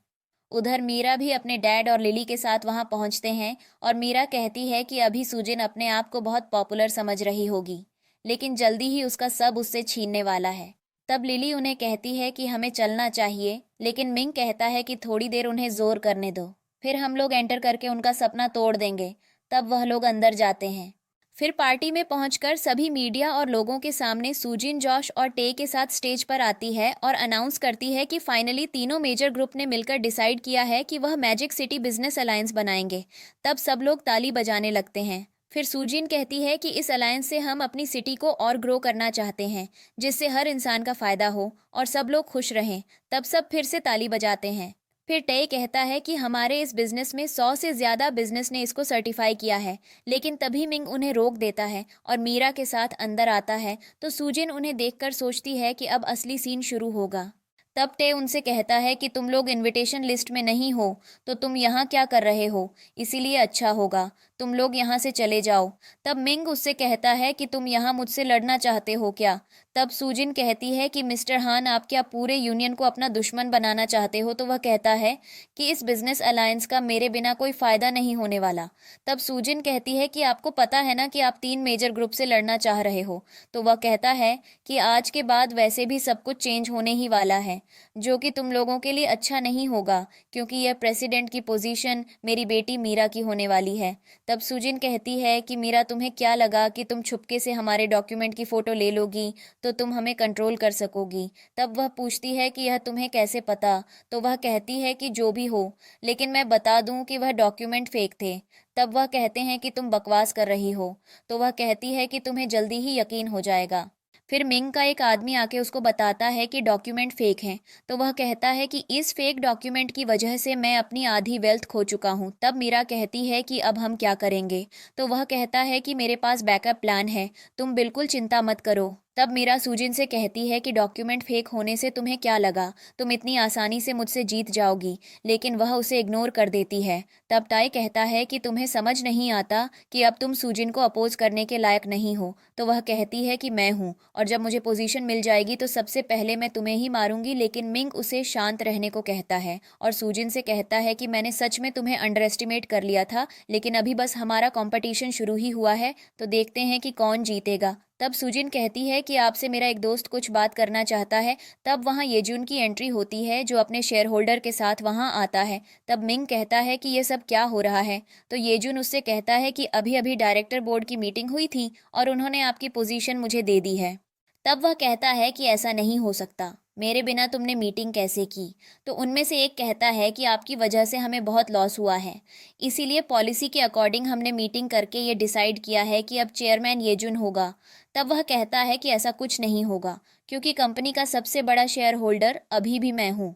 उधर मीरा भी अपने डैड और लिली के साथ वहां पहुंचते हैं और मीरा कहती है कि अभी सूजिन अपने आप को बहुत पॉपुलर समझ रही होगी, लेकिन जल्दी ही उसका सब उससे छीनने वाला है। तब लिली उन्हें कहती है कि हमें चलना चाहिए, लेकिन मिंग कहता है कि थोड़ी देर उन्हें जोर करने दो, फिर हम लोग एंटर करके उनका सपना तोड़ देंगे। तब वह लोग अंदर जाते हैं। फिर पार्टी में पहुंचकर सभी मीडिया और लोगों के सामने सूजिन, जॉश और टे के साथ स्टेज पर आती है और अनाउंस करती है कि फाइनली तीनों मेजर ग्रुप ने मिलकर डिसाइड किया है कि वह मैजिक सिटी बिजनेस अलायंस बनाएंगे। तब सब लोग ताली बजाने लगते हैं। फिर सूजिन कहती है कि इस अलायंस से हम अपनी सिटी को और ग्रो करना चाहते हैं, जिससे हर इंसान का फायदा हो और सब लोग खुश रहें। तब सब फिर से ताली बजाते हैं। फिर टे कहता है कि हमारे इस बिजनेस में 100 से ज़्यादा बिजनेस ने इसको सर्टिफाई किया है। लेकिन तभी मिंग उन्हें रोक देता है और मीरा के साथ अंदर आता है। तो सूजिन उन्हें देखकर सोचती है कि अब असली सीन शुरू होगा। तब टे उनसे कहता है कि तुम लोग इनविटेशन लिस्ट में नहीं हो तो तुम यहाँ क्या कर रहे हो, इसीलिए अच्छा होगा तुम लोग यहाँ से चले जाओ। तब मिंग उससे कहता है कि तुम यहाँ मुझसे लड़ना चाहते हो क्या। तब सूजिन कहती है कि मिस्टर हान आप क्या पूरे यूनियन को अपना दुश्मन बनाना चाहते हो। तो वह कहता है कि इस बिजनेस अलायंस का मेरे बिना कोई फ़ायदा नहीं होने वाला। तब सूजिन कहती है कि आपको पता है ना कि आप 3 मेजर ग्रुप से लड़ना चाह रहे हो। तो वह कहता है कि आज के बाद वैसे भी सब कुछ चेंज होने ही वाला है, जो कि तुम लोगों के लिए अच्छा नहीं होगा, क्योंकि यह प्रेसिडेंट की पोजीशन मेरी बेटी मीरा की होने वाली है। तब सूजिन कहती है कि मीरा तुम्हें क्या लगा कि तुम छुपके से हमारे डॉक्यूमेंट की फ़ोटो ले लोगी तो तुम हमें कंट्रोल कर सकोगी। तब वह पूछती है कि यह तुम्हें कैसे पता। तो वह कहती है कि जो भी हो, लेकिन मैं बता दूं कि वह डॉक्यूमेंट फेक थे। तब वह कहते हैं कि तुम बकवास कर रही हो। तो वह कहती है कि तुम्हें जल्दी ही यकीन हो जाएगा। फिर मिंग का एक आदमी आके उसको बताता है कि डॉक्यूमेंट फेक हैं। तो वह कहता है कि इस फेक डॉक्यूमेंट की वजह से मैं अपनी आधी वेल्थ खो चुका हूँ। तब मीरा कहती है कि अब हम क्या करेंगे। तो वह कहता है कि मेरे पास बैकअप प्लान है, तुम बिल्कुल चिंता मत करो। तब मीरा सूजिन से कहती है कि डॉक्यूमेंट फेक होने से तुम्हें क्या लगा, तुम इतनी आसानी से मुझसे जीत जाओगी। लेकिन वह उसे इग्नोर कर देती है। तब टाई कहता है कि तुम्हें समझ नहीं आता कि अब तुम सूजिन को अपोज करने के लायक नहीं हो। तो वह कहती है कि मैं हूँ और जब मुझे पोजीशन मिल जाएगी तो सबसे पहले मैं तुम्हें ही मारूंगी। लेकिन मिंग उसे शांत रहने को कहता है और सूजिन से कहता है कि मैंने सच में तुम्हें अंडर एस्टिमेट कर लिया था, लेकिन अभी बस हमारा कंपटीशन शुरू ही हुआ है, तो देखते हैं कि कौन जीतेगा। तब सूजिन कहती है कि आपसे मेरा एक दोस्त कुछ बात करना चाहता है। तब वहाँ येजून की एंट्री होती है जो अपने शेयर होल्डर के साथ वहाँ आता है। तब मिंग कहता है कि ये सब क्या हो रहा है। तो येजून उससे कहता है कि अभी अभी डायरेक्टर बोर्ड की मीटिंग हुई थी और उन्होंने आपकी पोजीशन मुझे दे दी है। तब वह कहता है कि ऐसा नहीं हो सकता, मेरे बिना तुमने मीटिंग कैसे की। तो उनमें से एक कहता है कि आपकी वजह से हमें बहुत लॉस हुआ है, इसीलिए पॉलिसी के अकॉर्डिंग हमने मीटिंग करके ये डिसाइड किया है कि अब चेयरमैन येजुन होगा। तब वह कहता है कि ऐसा कुछ नहीं होगा, क्योंकि कंपनी का सबसे बड़ा शेयर होल्डर अभी भी मैं हूँ।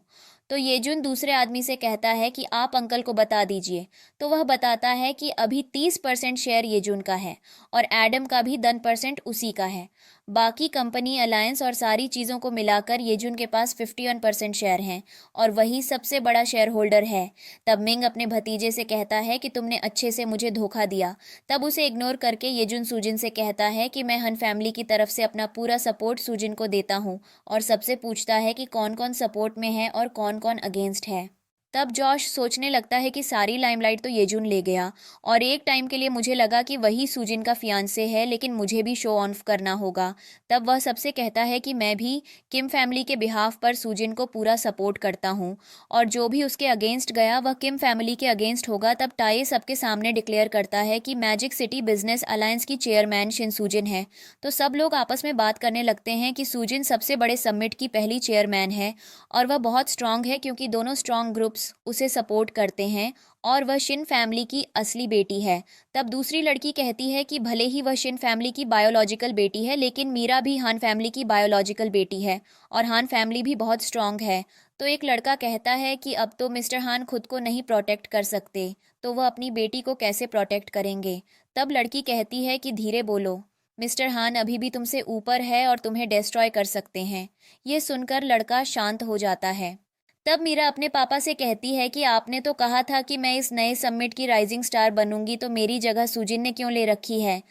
तो येजुन दूसरे आदमी से कहता है कि आप अंकल को बता दीजिए। तो वह बताता है कि अभी 30% शेयर येजुन का है और एडम का भी 10% उसी का है। बाकी कंपनी अलायंस और सारी चीज़ों को मिलाकर येजुन के पास 51% शेयर हैं और वही सबसे बड़ा शेयर होल्डर है। तब मिंग अपने भतीजे से कहता है कि तुमने अच्छे से मुझे धोखा दिया। तब उसे इग्नोर करके येजुन सूजिन से कहता है कि मैं हन फैमिली की तरफ से अपना पूरा सपोर्ट सूजिन को देता हूँ और सबसे पूछता है कि कौन कौन सपोर्ट में है और कौन कौन अगेंस्ट है। तब जॉश सोचने लगता है कि सारी लाइमलाइट तो येजुन ले गया और एक टाइम के लिए मुझे लगा कि वही सूजिन का फियांसे है, लेकिन मुझे भी शो ऑफ करना होगा। तब वह सबसे कहता है कि मैं भी किम फैमिली के बिहाफ पर सूजिन को पूरा सपोर्ट करता हूँ और जो भी उसके अगेंस्ट गया वह किम फैमिली के अगेंस्ट होगा। तब टाई सबके सामने डिक्लेयर करता है कि मैजिक सिटी बिजनेस अलायंस की चेयरमैन शिन सूजिन है। तो सब लोग आपस में बात करने लगते हैं कि सूजिन सबसे बड़े समिट की पहली चेयरमैन है और वह बहुत स्ट्रांग है क्योंकि दोनों स्ट्रांग ग्रुप्स उसे सपोर्ट करते हैं और वह शिन फैमिली की असली बेटी है। तब दूसरी लड़की कहती है कि भले ही वह शिन फैमिली की बायोलॉजिकल बेटी है, लेकिन मीरा भी हान फैमिली की बायोलॉजिकल बेटी है और हान फैमिली भी बहुत स्ट्रांग है। तो एक लड़का कहता है कि अब तो मिस्टर हान खुद को नहीं प्रोटेक्ट कर सकते, तो वह अपनी बेटी को कैसे प्रोटेक्ट करेंगे। तब लड़की कहती है कि धीरे बोलो, मिस्टर हान अभी भी तुमसे ऊपर है और तुम्हें डिस्ट्रॉय कर सकते हैं। ये सुनकर लड़का शांत हो जाता है। तब मीरा अपने पापा से कहती है कि आपने तो कहा था कि मैं इस नए समिट की राइजिंग स्टार बनूंगी, तो मेरी जगह सूजिन ने क्यों ले रखी है।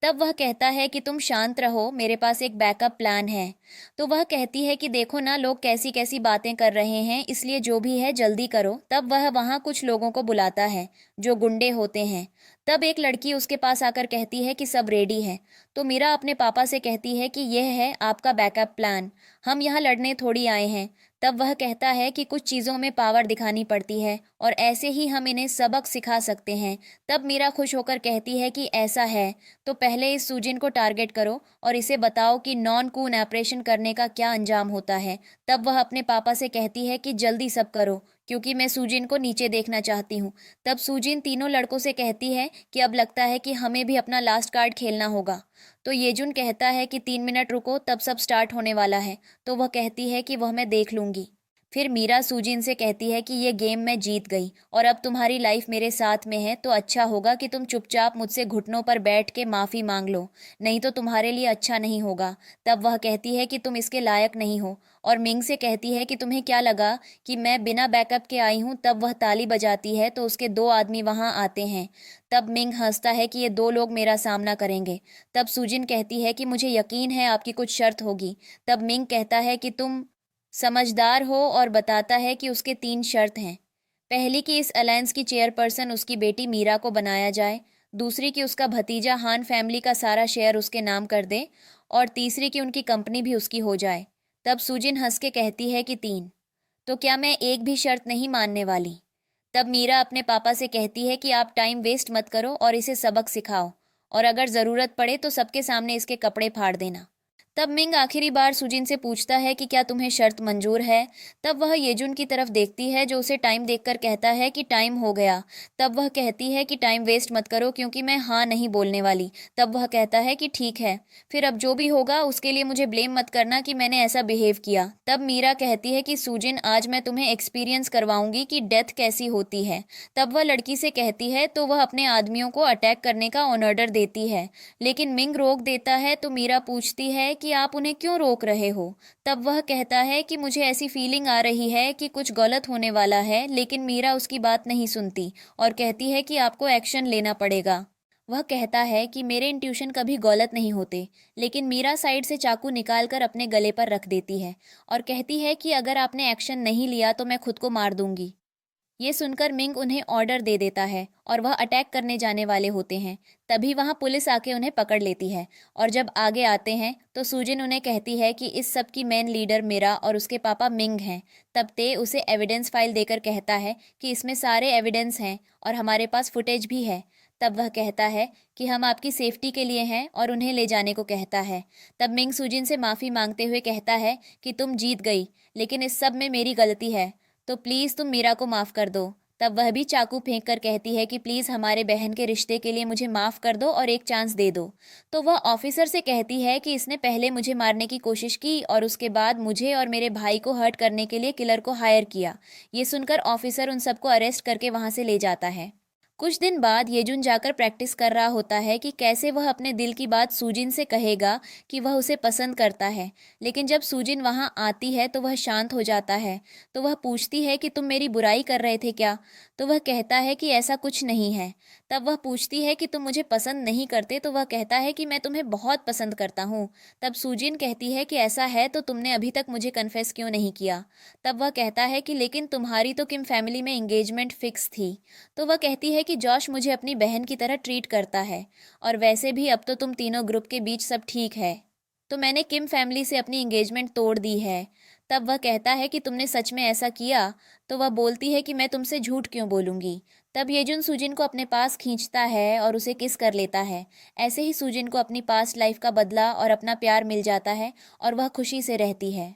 तब वह कहता है कि तुम शांत रहो, मेरे पास एक बैकअप प्लान है। तो वह कहती है कि देखो ना लोग कैसी कैसी बातें कर रहे हैं, इसलिए जो भी है जल्दी करो। तब वह वहाँ कुछ लोगों को बुलाता है जो गुंडे होते हैं। तब एक लड़की उसके पास आकर कहती है कि सब रेडी है। तो मीरा अपने पापा से कहती है कि यह है आपका बैकअप प्लान, हम यहाँ लड़ने थोड़ी आए हैं। तब वह कहता है कि कुछ चीज़ों में पावर दिखानी पड़ती है और ऐसे ही हम इन्हें सबक सिखा सकते हैं। तब मीरा खुश होकर कहती है कि ऐसा है तो पहले इस सूजिन को टारगेट करो और इसे बताओ कि नॉन कून ऑपरेशन करने का क्या अंजाम होता है। तब वह अपने पापा से कहती है कि जल्दी सब करो क्योंकि मैं सूजिन को नीचे देखना चाहती हूँ। तब सूजिन तीनों लड़कों से कहती है कि अब लगता है कि हमें भी अपना लास्ट कार्ड खेलना होगा। तो येजुन कहता है कि 3 मिनट रुको, तब सब स्टार्ट होने वाला है। तो वह कहती है कि वह मैं देख लूँगी। फिर मीरा सूजिन से कहती है कि ये गेम मैं जीत गई और अब तुम्हारी लाइफ मेरे साथ में है, तो अच्छा होगा कि तुम चुपचाप मुझसे घुटनों पर बैठ के माफ़ी मांग लो, नहीं तो तुम्हारे लिए अच्छा नहीं होगा। तब वह कहती है कि तुम इसके लायक नहीं हो और मिंग से कहती है कि तुम्हें क्या लगा कि मैं बिना बैकअप के आई हूँ। तब वह ताली बजाती है तो उसके 2 आदमी वहाँ आते हैं। तब मिंग हंसता है कि ये 2 लोग मेरा सामना करेंगे। तब सूजिन कहती है कि मुझे यकीन है आपकी कुछ शर्त होगी। तब मिंग कहता है कि तुम समझदार हो और बताता है कि उसके 3 शर्त हैं। पहली कि इस अलायंस की चेयरपर्सन उसकी बेटी मीरा को बनाया जाए, दूसरी कि उसका भतीजा हान फैमिली का सारा शेयर उसके नाम कर दे और तीसरी कि उनकी कंपनी भी उसकी हो जाए। तब सूजिन हंस के कहती है कि 3, तो क्या मैं एक भी शर्त नहीं मानने वाली। तब मीरा अपने पापा से कहती है कि आप टाइम वेस्ट मत करो और इसे सबक सिखाओ और अगर ज़रूरत पड़े तो सबके सामने इसके कपड़े फाड़ देना। तब मिंग आखिरी बार सुजिन से पूछता है कि क्या तुम्हें शर्त मंजूर है। तब वह येजुन की तरफ देखती है जो उसे टाइम देखकर कहता है कि टाइम हो गया। तब वह कहती है कि टाइम वेस्ट मत करो क्योंकि मैं हाँ नहीं बोलने वाली। तब वह कहता है कि ठीक है, फिर अब जो भी होगा उसके लिए मुझे ब्लेम मत करना कि मैंने ऐसा बिहेव किया। तब मीरा कहती है कि सुजिन आज मैं तुम्हें एक्सपीरियंस करवाऊंगी कि डेथ कैसी होती है। तब वह लड़की से कहती है तो वह अपने आदमियों को अटैक करने का ऑन ऑर्डर देती है, लेकिन मिंग रोक देता है। तो मीरा पूछती है कि आप उन्हें क्यों रोक रहे हो। तब वह कहता है कि मुझे ऐसी फीलिंग आ रही है कि कुछ गलत होने वाला है, लेकिन मीरा उसकी बात नहीं सुनती और कहती है कि आपको एक्शन लेना पड़ेगा। वह कहता है कि मेरे इंट्यूशन कभी गलत नहीं होते, लेकिन मीरा साइड से चाकू निकालकर अपने गले पर रख देती है और कहती है कि अगर आपने एक्शन नहीं लिया तो मैं खुद को मार दूंगी। ये सुनकर मिंग उन्हें ऑर्डर दे देता है और वह अटैक करने जाने वाले होते हैं। तभी वहाँ पुलिस आके उन्हें पकड़ लेती है और जब आगे आते हैं तो सुजिन उन्हें कहती है कि इस सब की मेन लीडर मेरा और उसके पापा मिंग हैं। तब ते उसे एविडेंस फाइल देकर कहता है कि इसमें सारे एविडेंस हैं और हमारे पास फुटेज भी है। तब वह कहता है कि हम आपकी सेफ्टी के लिए हैं और उन्हें ले जाने को कहता है। तब मिंग सुजिन से माफ़ी मांगते हुए कहता है कि तुम जीत गई, लेकिन इस सब में मेरी गलती है, तो प्लीज़ तुम मीरा को माफ़ कर दो। तब वह भी चाकू फेंक कर कहती है कि प्लीज़ हमारे बहन के रिश्ते के लिए मुझे माफ़ कर दो और एक चांस दे दो। तो वह ऑफिसर से कहती है कि इसने पहले मुझे मारने की कोशिश की और उसके बाद मुझे और मेरे भाई को हर्ट करने के लिए किलर को हायर किया। ये सुनकर ऑफिसर उन सबको अरेस्ट करके वहाँ से ले जाता है। कुछ दिन बाद येजुन जाकर प्रैक्टिस कर रहा होता है कि कैसे वह अपने दिल की बात सूजिन से कहेगा कि वह उसे पसंद करता है। लेकिन जब सूजिन वहाँ आती है तो वह शांत हो जाता है। तो वह पूछती है कि तुम मेरी बुराई कर रहे थे क्या? तो वह कहता है कि ऐसा कुछ नहीं है। तब वह पूछती है कि तुम मुझे पसंद नहीं करते? तो वह कहता है कि मैं तुम्हें बहुत पसंद करता हूँ। तब सूजिन कहती है कि ऐसा है तो तुमने अभी तक मुझे कन्फेस क्यों नहीं किया? तब वह कहता है कि लेकिन तुम्हारी तो किम फैमिली में एंगेजमेंट फिक्स थी। तो वह कहती है कि जॉश मुझे अपनी बहन की तरह ट्रीट करता है और वैसे भी अब तो तुम तीनों ग्रुप के बीच सब ठीक है, तो मैंने किम फैमिली से अपनी एंगेजमेंट तोड़ दी है। तब वह कहता है कि तुमने सच में ऐसा किया? तो वह बोलती है कि मैं तुमसे झूठ क्यों बोलूँगी। तब येजुन सूजिन को अपने पास खींचता है और उसे किस कर लेता है। ऐसे ही सूजिन को अपनी पास्ट लाइफ का बदला और अपना प्यार मिल जाता है और वह खुशी से रहती है।